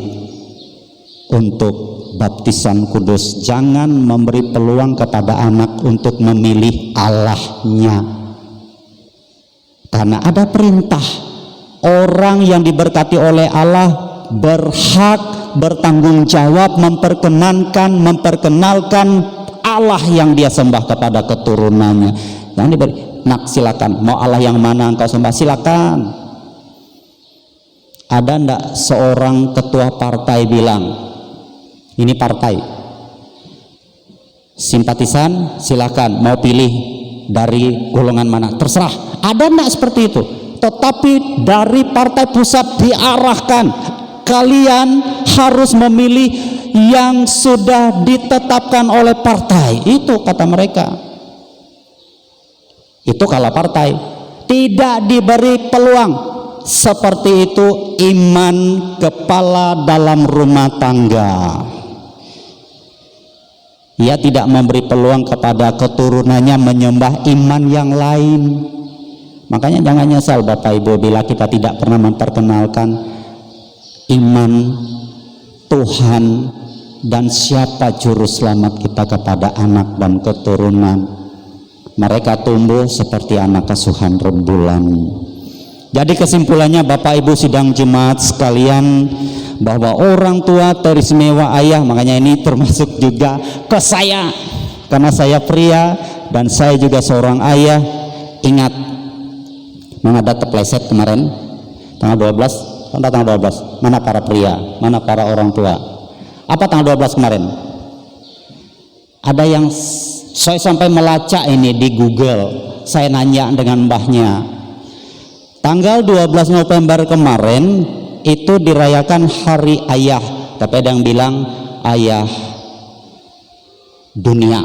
S4: untuk baptisan kudus. Jangan memberi peluang kepada anak untuk memilih Allahnya. Karena ada perintah, orang yang diberkati oleh Allah berhak bertanggung jawab memperkenalkan Allah yang dia sembah kepada keturunannya. Jangan diberi, nak silakan, mau Allah yang mana engkau sembah, silakan. Ada ndak seorang ketua partai bilang, ini partai, simpatisan silakan mau pilih dari golongan mana, terserah. Ada ndak seperti itu? Tetapi dari partai pusat diarahkan, kalian harus memilih yang sudah ditetapkan oleh partai. Itu kata mereka. Itu kalau partai tidak diberi peluang. Seperti itu iman kepala dalam rumah tangga. Ia tidak memberi peluang kepada keturunannya menyembah iman yang lain. Makanya jangan nyesal Bapak Ibu bila kita tidak pernah memperkenalkan iman Tuhan dan siapa juru selamat kita kepada anak dan keturunan. Mereka tumbuh seperti anak asuhan rembulan. Jadi kesimpulannya Bapak Ibu sidang jemaat sekalian, bahwa orang tua teristimewa ayah. Makanya ini termasuk juga ke saya, karena saya pria dan saya juga seorang ayah. Ingat, ada terpleset kemarin tanggal 12, tanggal 12. Mana para pria, mana para orang tua? Apa tanggal 12 kemarin? Ada yang saya sampai melacak ini di Google. Saya nanya dengan mbahnya. Tanggal 12 November kemarin itu dirayakan Hari Ayah. Tapi ada yang bilang ayah dunia,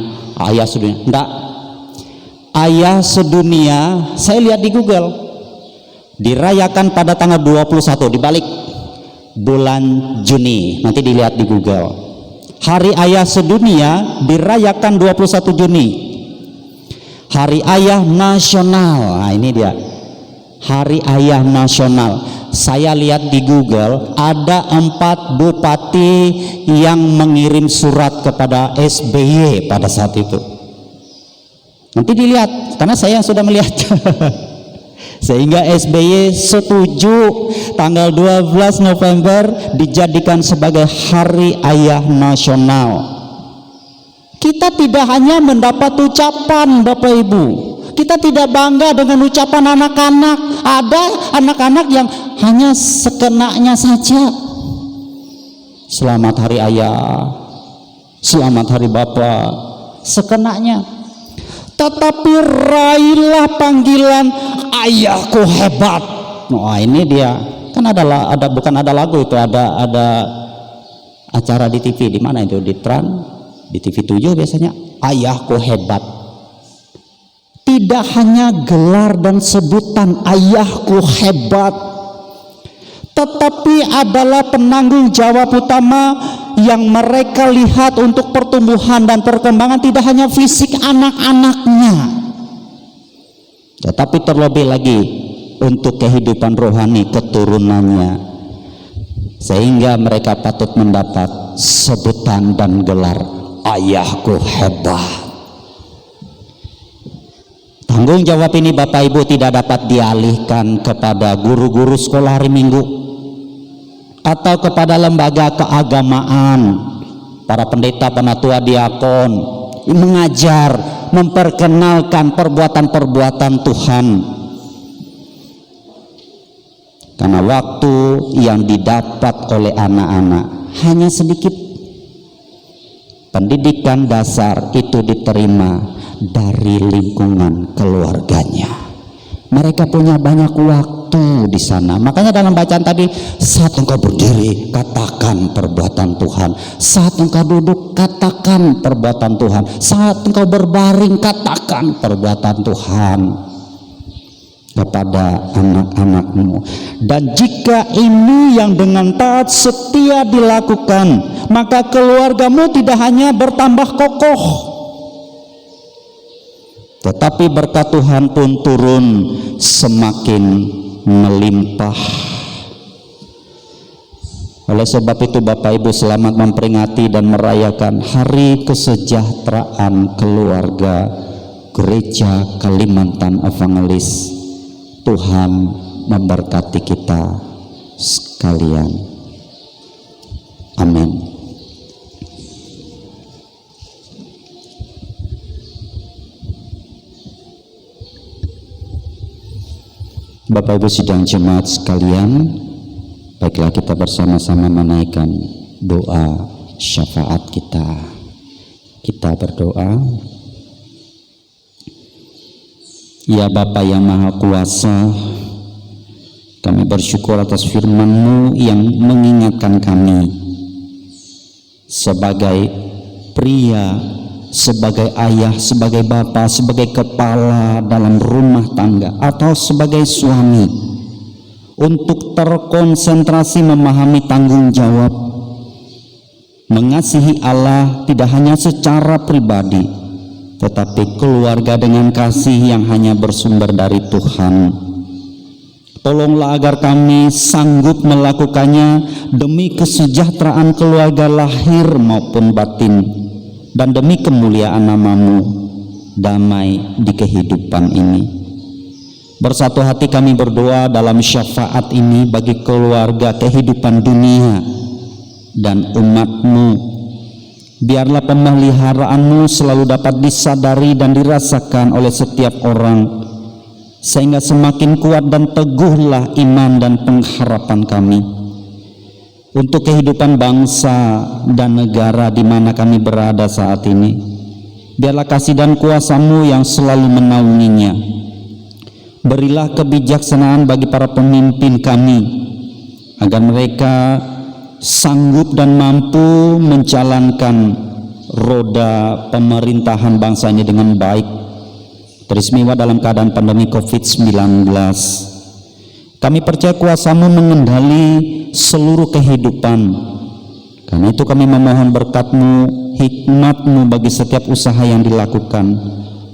S4: ayah sedunia. Enggak. Ayah sedunia, saya lihat di Google, dirayakan pada tanggal 21 dibalik bulan Juni. Nanti dilihat di Google. Hari Ayah sedunia dirayakan 21 Juni. Hari Ayah Nasional. Nah, ini dia. Hari Ayah Nasional. Saya lihat di Google ada 4 bupati yang mengirim surat kepada SBY pada saat itu. Nanti dilihat, karena saya yang sudah melihat. Sehingga SBY setuju tanggal 12 November dijadikan sebagai Hari Ayah Nasional. Kita tidak hanya mendapat ucapan Bapak Ibu, kita tidak bangga dengan ucapan anak-anak. Ada anak-anak yang hanya sekenanya saja. Selamat Hari Ayah, selamat Hari Bapak, sekenanya. Tetapi raihlah panggilan ayahku hebat. Nah, ini dia. Kan ada bukan ada lagu itu, ada acara di TV. Di mana itu? Di Trans, di TV 7 biasanya. Ayahku hebat. Tidak hanya gelar dan sebutan ayahku hebat, tetapi adalah penanggung jawab utama yang mereka lihat untuk pertumbuhan dan perkembangan tidak hanya fisik anak-anaknya, tetapi terlebih lagi untuk kehidupan rohani keturunannya, sehingga mereka patut mendapat sebutan dan gelar ayahku hebat. Tanggung jawab ini Bapak Ibu tidak dapat dialihkan kepada guru-guru sekolah hari Minggu atau kepada lembaga keagamaan, para pendeta, penatua, diakon, mengajar, memperkenalkan perbuatan-perbuatan Tuhan. Karena waktu yang didapat oleh anak-anak hanya sedikit. Pendidikan dasar itu diterima dari lingkungan keluarganya. Mereka punya banyak waktu di sana. Makanya dalam bacaan tadi, saat engkau berdiri katakan perbuatan Tuhan, saat engkau duduk katakan perbuatan Tuhan, saat engkau berbaring katakan perbuatan Tuhan kepada anak-anakmu. Dan jika ini yang dengan taat setia dilakukan, maka keluargamu tidak hanya bertambah kokoh, tetapi berkat Tuhan pun turun semakin melimpah. Oleh sebab itu Bapak Ibu, selamat memperingati dan merayakan Hari Kesejahteraan Keluarga Gereja Kalimantan Evangelis. Tuhan memberkati kita sekalian. Amin. Bapak Ibu sidang jemaat sekalian, baiklah kita bersama-sama menaikkan doa syafaat kita. Kita berdoa. Ya Bapa yang Maha Kuasa, kami bersyukur atas firman-Mu yang mengingatkan kami sebagai pria, sebagai ayah, sebagai bapa, sebagai kepala dalam rumah tangga atau sebagai suami, untuk terkonsentrasi memahami tanggung jawab mengasihi Allah tidak hanya secara pribadi, tetapi keluarga dengan kasih yang hanya bersumber dari Tuhan. Tolonglah agar kami sanggup melakukannya demi kesejahteraan keluarga lahir maupun batin, dan demi kemuliaan nama-Mu, damai di kehidupan ini. Bersatu hati kami berdoa dalam syafaat ini bagi keluarga, kehidupan dunia, dan umat-Mu. Biarlah pemeliharaan-Mu selalu dapat disadari dan dirasakan oleh setiap orang, sehingga semakin kuat dan teguhlah iman dan pengharapan kami untuk kehidupan bangsa dan negara di mana kami berada saat ini. Biarlah kasih dan kuasa-Mu yang selalu menaunginya. Berilah kebijaksanaan bagi para pemimpin kami, agar mereka sanggup dan mampu menjalankan roda pemerintahan bangsa ini dengan baik, teristimewa dalam keadaan pandemi COVID-19. Kami percaya kuasa-Mu mengendali seluruh kehidupan. Karena itu kami memohon berkat-Mu, hikmat-Mu bagi setiap usaha yang dilakukan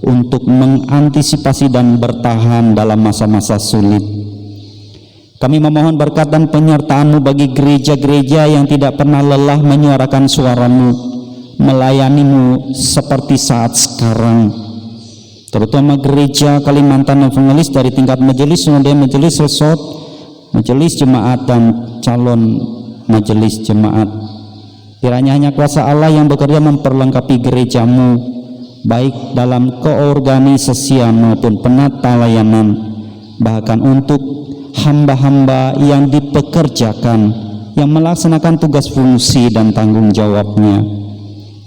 S4: untuk mengantisipasi dan bertahan dalam masa-masa sulit. Kami memohon berkat dan penyertaan-Mu bagi gereja-gereja yang tidak pernah lelah menyuarakan suara-Mu, melayani-Mu seperti saat sekarang, terutama gereja Kalimantan Evangelis dari tingkat majelis, kemudian majelis resort, majelis jemaat, dan calon majelis jemaat. Kiranya hanya kuasa Allah yang bekerja memperlengkapi gereja-Mu, baik dalam keorganisasian maupun penata layanan, bahkan untuk hamba-hamba yang dipekerjakan, yang melaksanakan tugas fungsi dan tanggung jawabnya.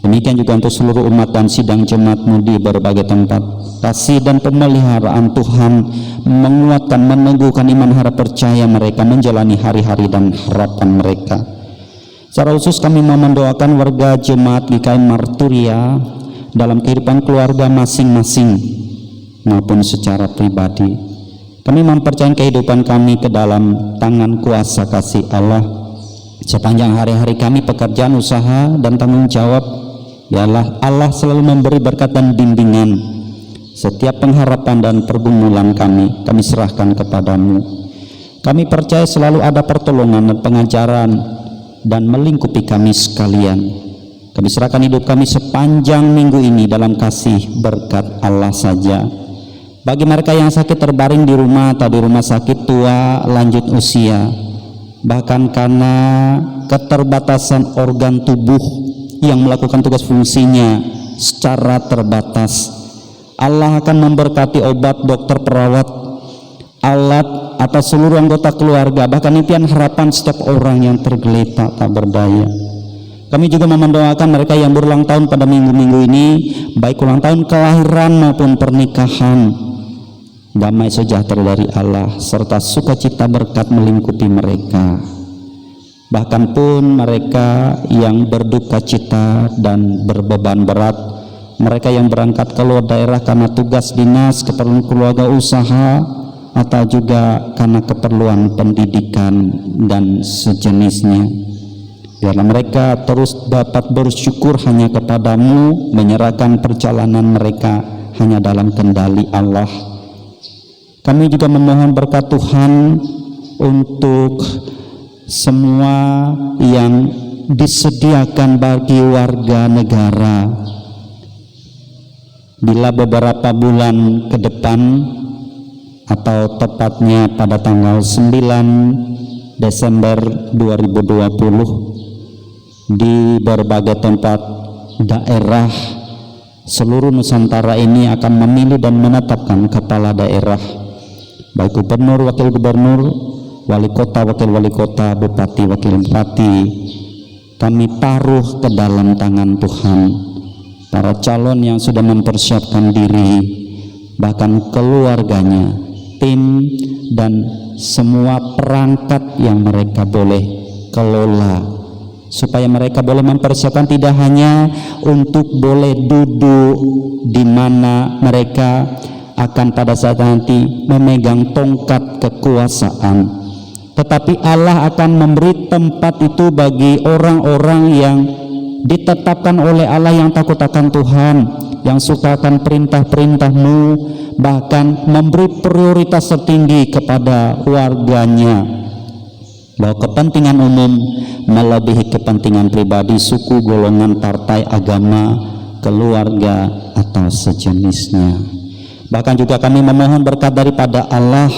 S4: Demikian juga untuk seluruh umat dan sidang jemaat-Mu di berbagai tempat. Kasih dan pemeliharaan Tuhan menguatkan, meneguhkan iman harap percaya mereka menjalani hari-hari dan harapan mereka. Secara khusus kami mau mendoakan warga jemaat GKI Marturia dalam kehidupan keluarga masing-masing maupun secara pribadi. Kami mempercayakan kehidupan kami ke dalam tangan kuasa kasih Allah. Sepanjang hari-hari kami, pekerjaan, usaha, dan tanggung jawab, biarlah Allah selalu memberi berkat dan bimbingan. Setiap pengharapan dan pergumulan kami serahkan kepadamu. Kami percaya selalu ada pertolongan dan pengajaran dan melingkupi kami sekalian. Kami serahkan hidup kami sepanjang minggu ini dalam kasih berkat Allah saja. Bagi mereka yang sakit terbaring di rumah atau di rumah sakit, tua, lanjut usia, bahkan karena keterbatasan organ tubuh yang melakukan tugas fungsinya secara terbatas, Allah akan memberkati obat, dokter, perawat, alat atas seluruh anggota keluarga, bahkan impian harapan setiap orang yang tergeletak tak berdaya. Kami juga mendoakan mereka yang berulang tahun pada minggu-minggu ini, baik ulang tahun kelahiran maupun pernikahan. Damai sejahtera dari Allah serta sukacita berkat melingkupi mereka. Bahkan pun mereka yang berduka cita dan berbeban berat, mereka yang berangkat keluar daerah karena tugas dinas, keperluan keluarga, usaha, atau juga karena keperluan pendidikan dan sejenisnya. Biarlah mereka terus dapat bersyukur hanya kepadamu, menyerahkan perjalanan mereka hanya dalam kendali Allah. Kami juga memohon berkat Tuhan untuk semua yang disediakan bagi warga negara. Bila beberapa bulan ke depan, atau tepatnya pada tanggal 9 Desember 2020, di berbagai tempat daerah seluruh Nusantara ini akan memilih dan menetapkan kepala daerah. baik gubernur, wakil gubernur, wali kota, wakil wali kota, bupati, wakil bupati, kami taruh ke dalam tangan Tuhan. Para calon yang sudah mempersiapkan diri, bahkan keluarganya, tim, dan semua perangkat yang mereka boleh kelola, supaya mereka boleh mempersiapkan tidak hanya untuk boleh duduk di mana mereka akan pada saat nanti memegang tongkat kekuasaan, tetapi Allah akan memberi tempat itu bagi orang-orang yang ditetapkan oleh Allah, yang takut akan Tuhan, yang suka akan perintah-perintah-Mu, bahkan memberi prioritas tertinggi kepada warganya, bahwa kepentingan umum melebihi kepentingan pribadi, suku, golongan, partai, agama, keluarga, atau sejenisnya. Bahkan juga kami memohon berkat daripada Allah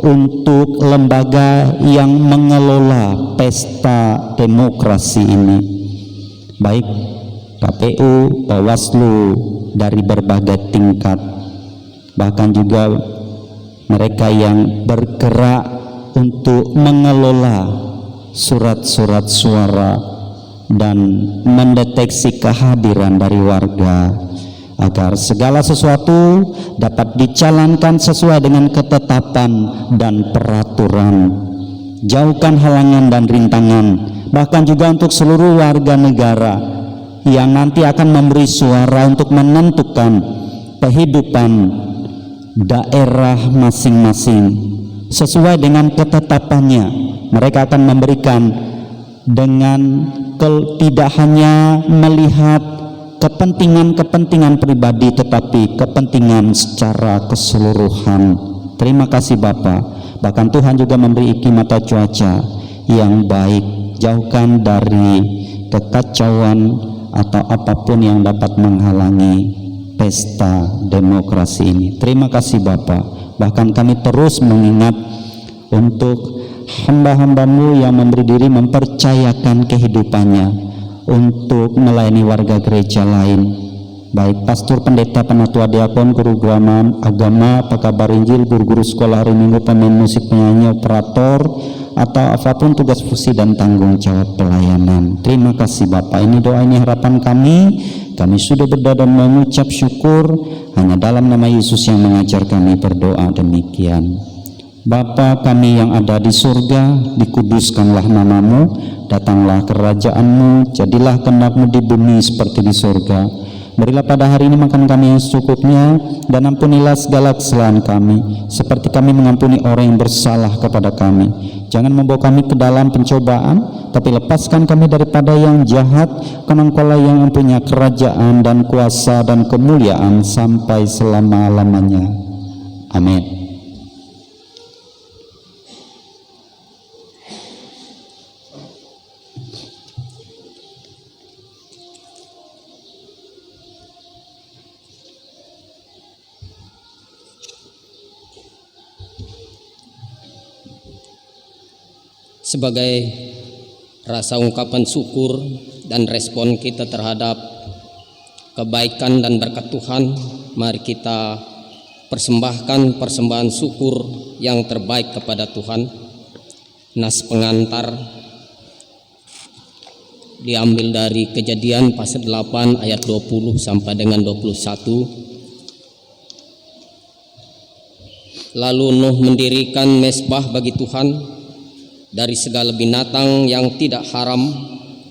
S4: untuk lembaga yang mengelola pesta demokrasi ini, baik KPU, Bawaslu, dari berbagai tingkat, bahkan juga mereka yang bergerak untuk mengelola surat-surat suara dan mendeteksi kehadiran dari warga, agar segala sesuatu dapat dijalankan sesuai dengan ketetapan dan peraturan. Jauhkan halangan dan rintangan, bahkan juga untuk seluruh warga negara yang nanti akan memberi suara untuk menentukan kehidupan daerah masing-masing sesuai dengan ketetapannya. Mereka akan memberikan dengan tidak hanya melihat kepentingan-kepentingan pribadi, tetapi kepentingan secara keseluruhan. Terima kasih Bapak. Bahkan Tuhan juga memberi mata cuaca yang baik, jauhkan dari kekacauan atau apapun yang dapat menghalangi pesta demokrasi ini. Terima kasih Bapak. Bahkan kami terus mengingat untuk hamba-hamba-Mu yang memberi diri mempercayakan kehidupannya untuk melayani warga gereja lain, baik pastor, pendeta, penatua, diakon, guru agama, pekabar Injil, guru-guru sekolah hari Minggu, pemain musik, penyanyi, operator, atau apapun tugas fungsi dan tanggung jawab pelayanan. Terima kasih Bapak. Ini doa, ini harapan kami. Kami sudah berdoa dan mengucap syukur hanya dalam nama Yesus yang mengajar kami berdoa demikian. Bapa kami yang ada di surga, dikuduskanlah nama-Mu, datanglah kerajaan-Mu, jadilah kehendak-Mu di bumi seperti di surga. Berilah pada hari ini makan kami yang secukupnya, dan ampunilah segala kesalahan kami, seperti kami mengampuni orang yang bersalah kepada kami. Jangan membawa kami ke dalam pencobaan, tapi lepaskan kami daripada yang jahat, karena Engkau-lah yang mempunyai kerajaan dan kuasa dan kemuliaan sampai selama-lamanya. Amin.
S2: Sebagai rasa ungkapan syukur dan respon kita terhadap kebaikan dan berkat Tuhan, mari kita persembahkan persembahan syukur yang terbaik kepada Tuhan. Nas pengantar diambil dari Kejadian pasal 8 ayat 20 sampai dengan 21. Lalu Nuh mendirikan mezbah bagi Tuhan dari segala binatang yang tidak haram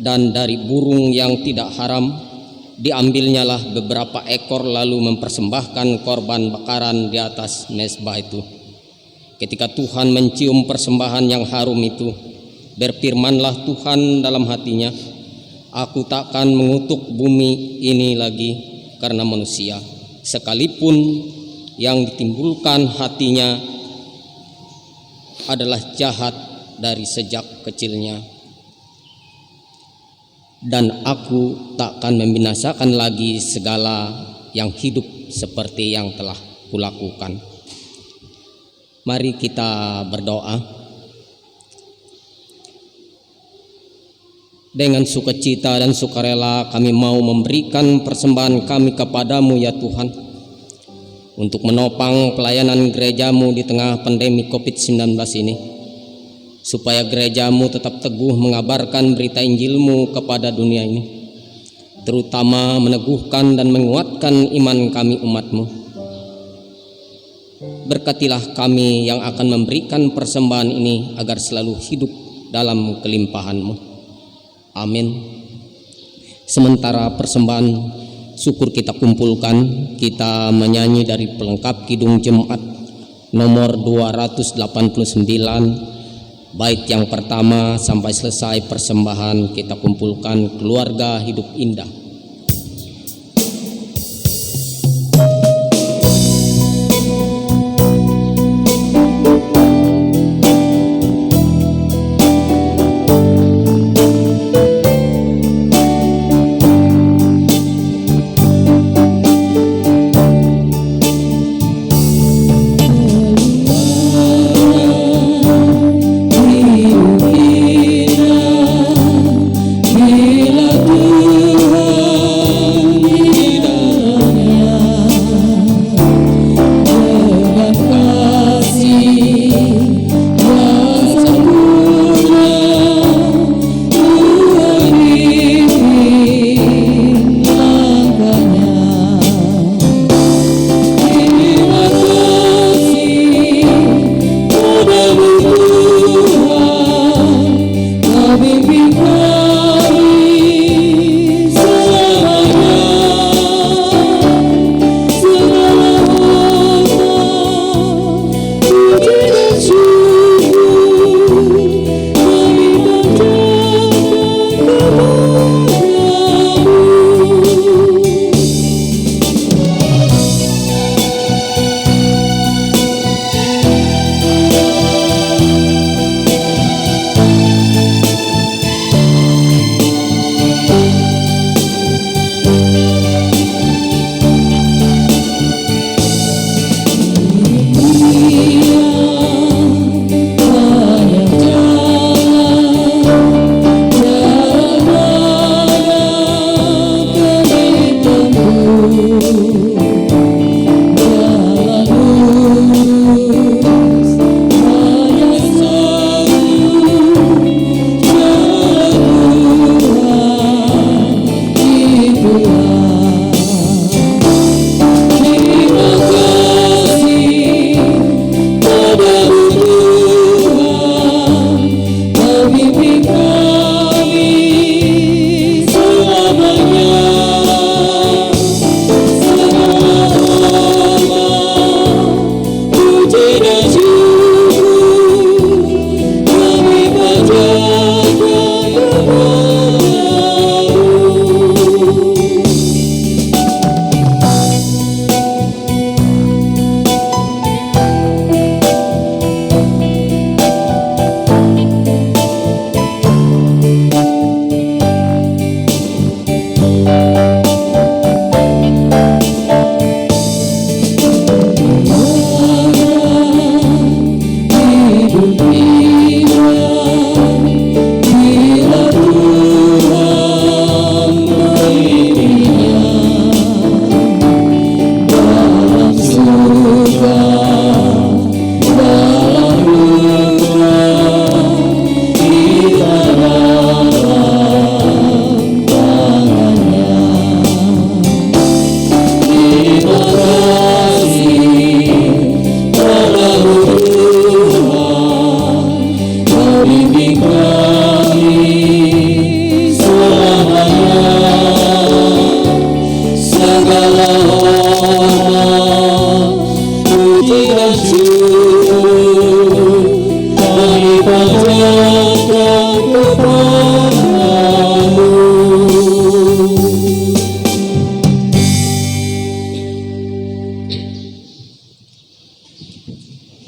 S2: dan dari burung yang tidak haram. Diambilnyalah beberapa ekor lalu mempersembahkan korban bakaran di atas mezbah itu. Ketika Tuhan mencium persembahan yang harum itu, berfirmanlah Tuhan dalam hatinya, aku takkan mengutuk bumi ini lagi karena manusia, sekalipun yang ditimbulkan hatinya adalah jahat dari sejak kecilnya, dan aku takkan membinasakan lagi segala yang hidup seperti yang telah kulakukan. Mari kita berdoa. Dengan sukacita dan sukarela kami mau memberikan persembahan kami kepadamu ya Tuhan, untuk menopang pelayanan gerejamu di tengah pandemi COVID-19 ini, supaya gerejamu tetap teguh mengabarkan berita Injilmu kepada dunia ini, terutama meneguhkan dan menguatkan iman kami umatmu. Berkatilah kami yang akan memberikan persembahan ini agar selalu hidup dalam kelimpahan-Mu. Amin. Sementara persembahan syukur kita kumpulkan, kita menyanyi dari pelengkap Kidung Jemaat nomor 289, bait yang pertama sampai selesai persembahan kita kumpulkan Keluarga Hidup Indah.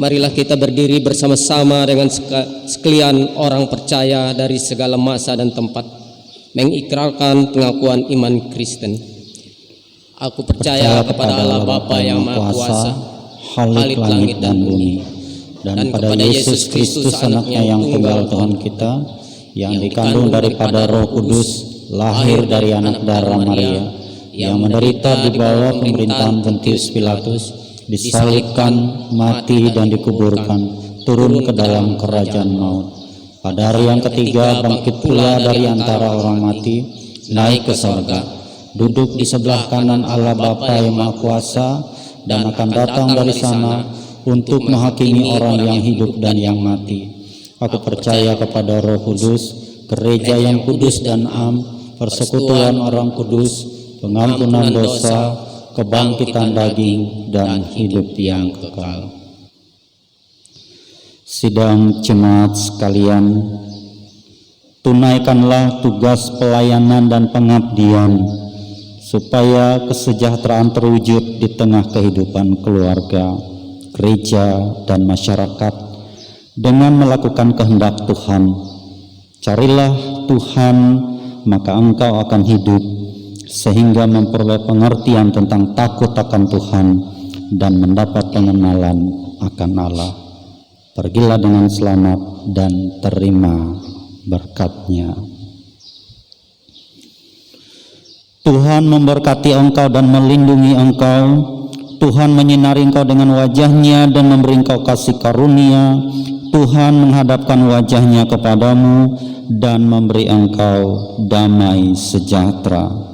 S2: Marilah kita berdiri bersama-sama dengan sekalian orang percaya dari segala masa dan tempat, mengikrarkan pengakuan iman Kristen. Aku percaya kepada Allah Bapa yang Maha Kuasa, Khalik langit dan bumi, dan kepada Yesus Kristus anaknya yang tunggal Tuhan kita, yang dikandung daripada Roh Kudus, lahir dari anak darah Maria, yang menderita di bawah pemerintahan Pontius Pilatus,
S4: disalibkan, mati dan dikuburkan, turun ke dalam kerajaan maut. Pada hari yang ketiga bangkit pula dari antara orang mati, naik ke sorga, duduk di sebelah kanan Allah Bapa yang Maha Kuasa, dan akan datang dari sana untuk menghakimi orang yang hidup dan yang mati. Aku percaya kepada Roh Kudus, gereja yang kudus dan am, persekutuan orang kudus, pengampunan dosa, kebangkitan daging, dan hidup yang kekal. Sidang jemaat sekalian, tunaikanlah tugas pelayanan dan pengabdian supaya kesejahteraan terwujud di tengah kehidupan keluarga, gereja, dan masyarakat dengan melakukan kehendak Tuhan. Carilah Tuhan, maka engkau akan hidup, sehingga memperoleh pengertian tentang takut akan Tuhan dan mendapat pengenalan akan Allah. Pergilah dengan selamat dan terima berkat-Nya. Tuhan memberkati engkau dan melindungi engkau. Tuhan menyinari engkau dengan wajah-Nya dan memberi engkau kasih karunia. Tuhan menghadapkan wajah-Nya kepadamu dan memberi engkau damai sejahtera.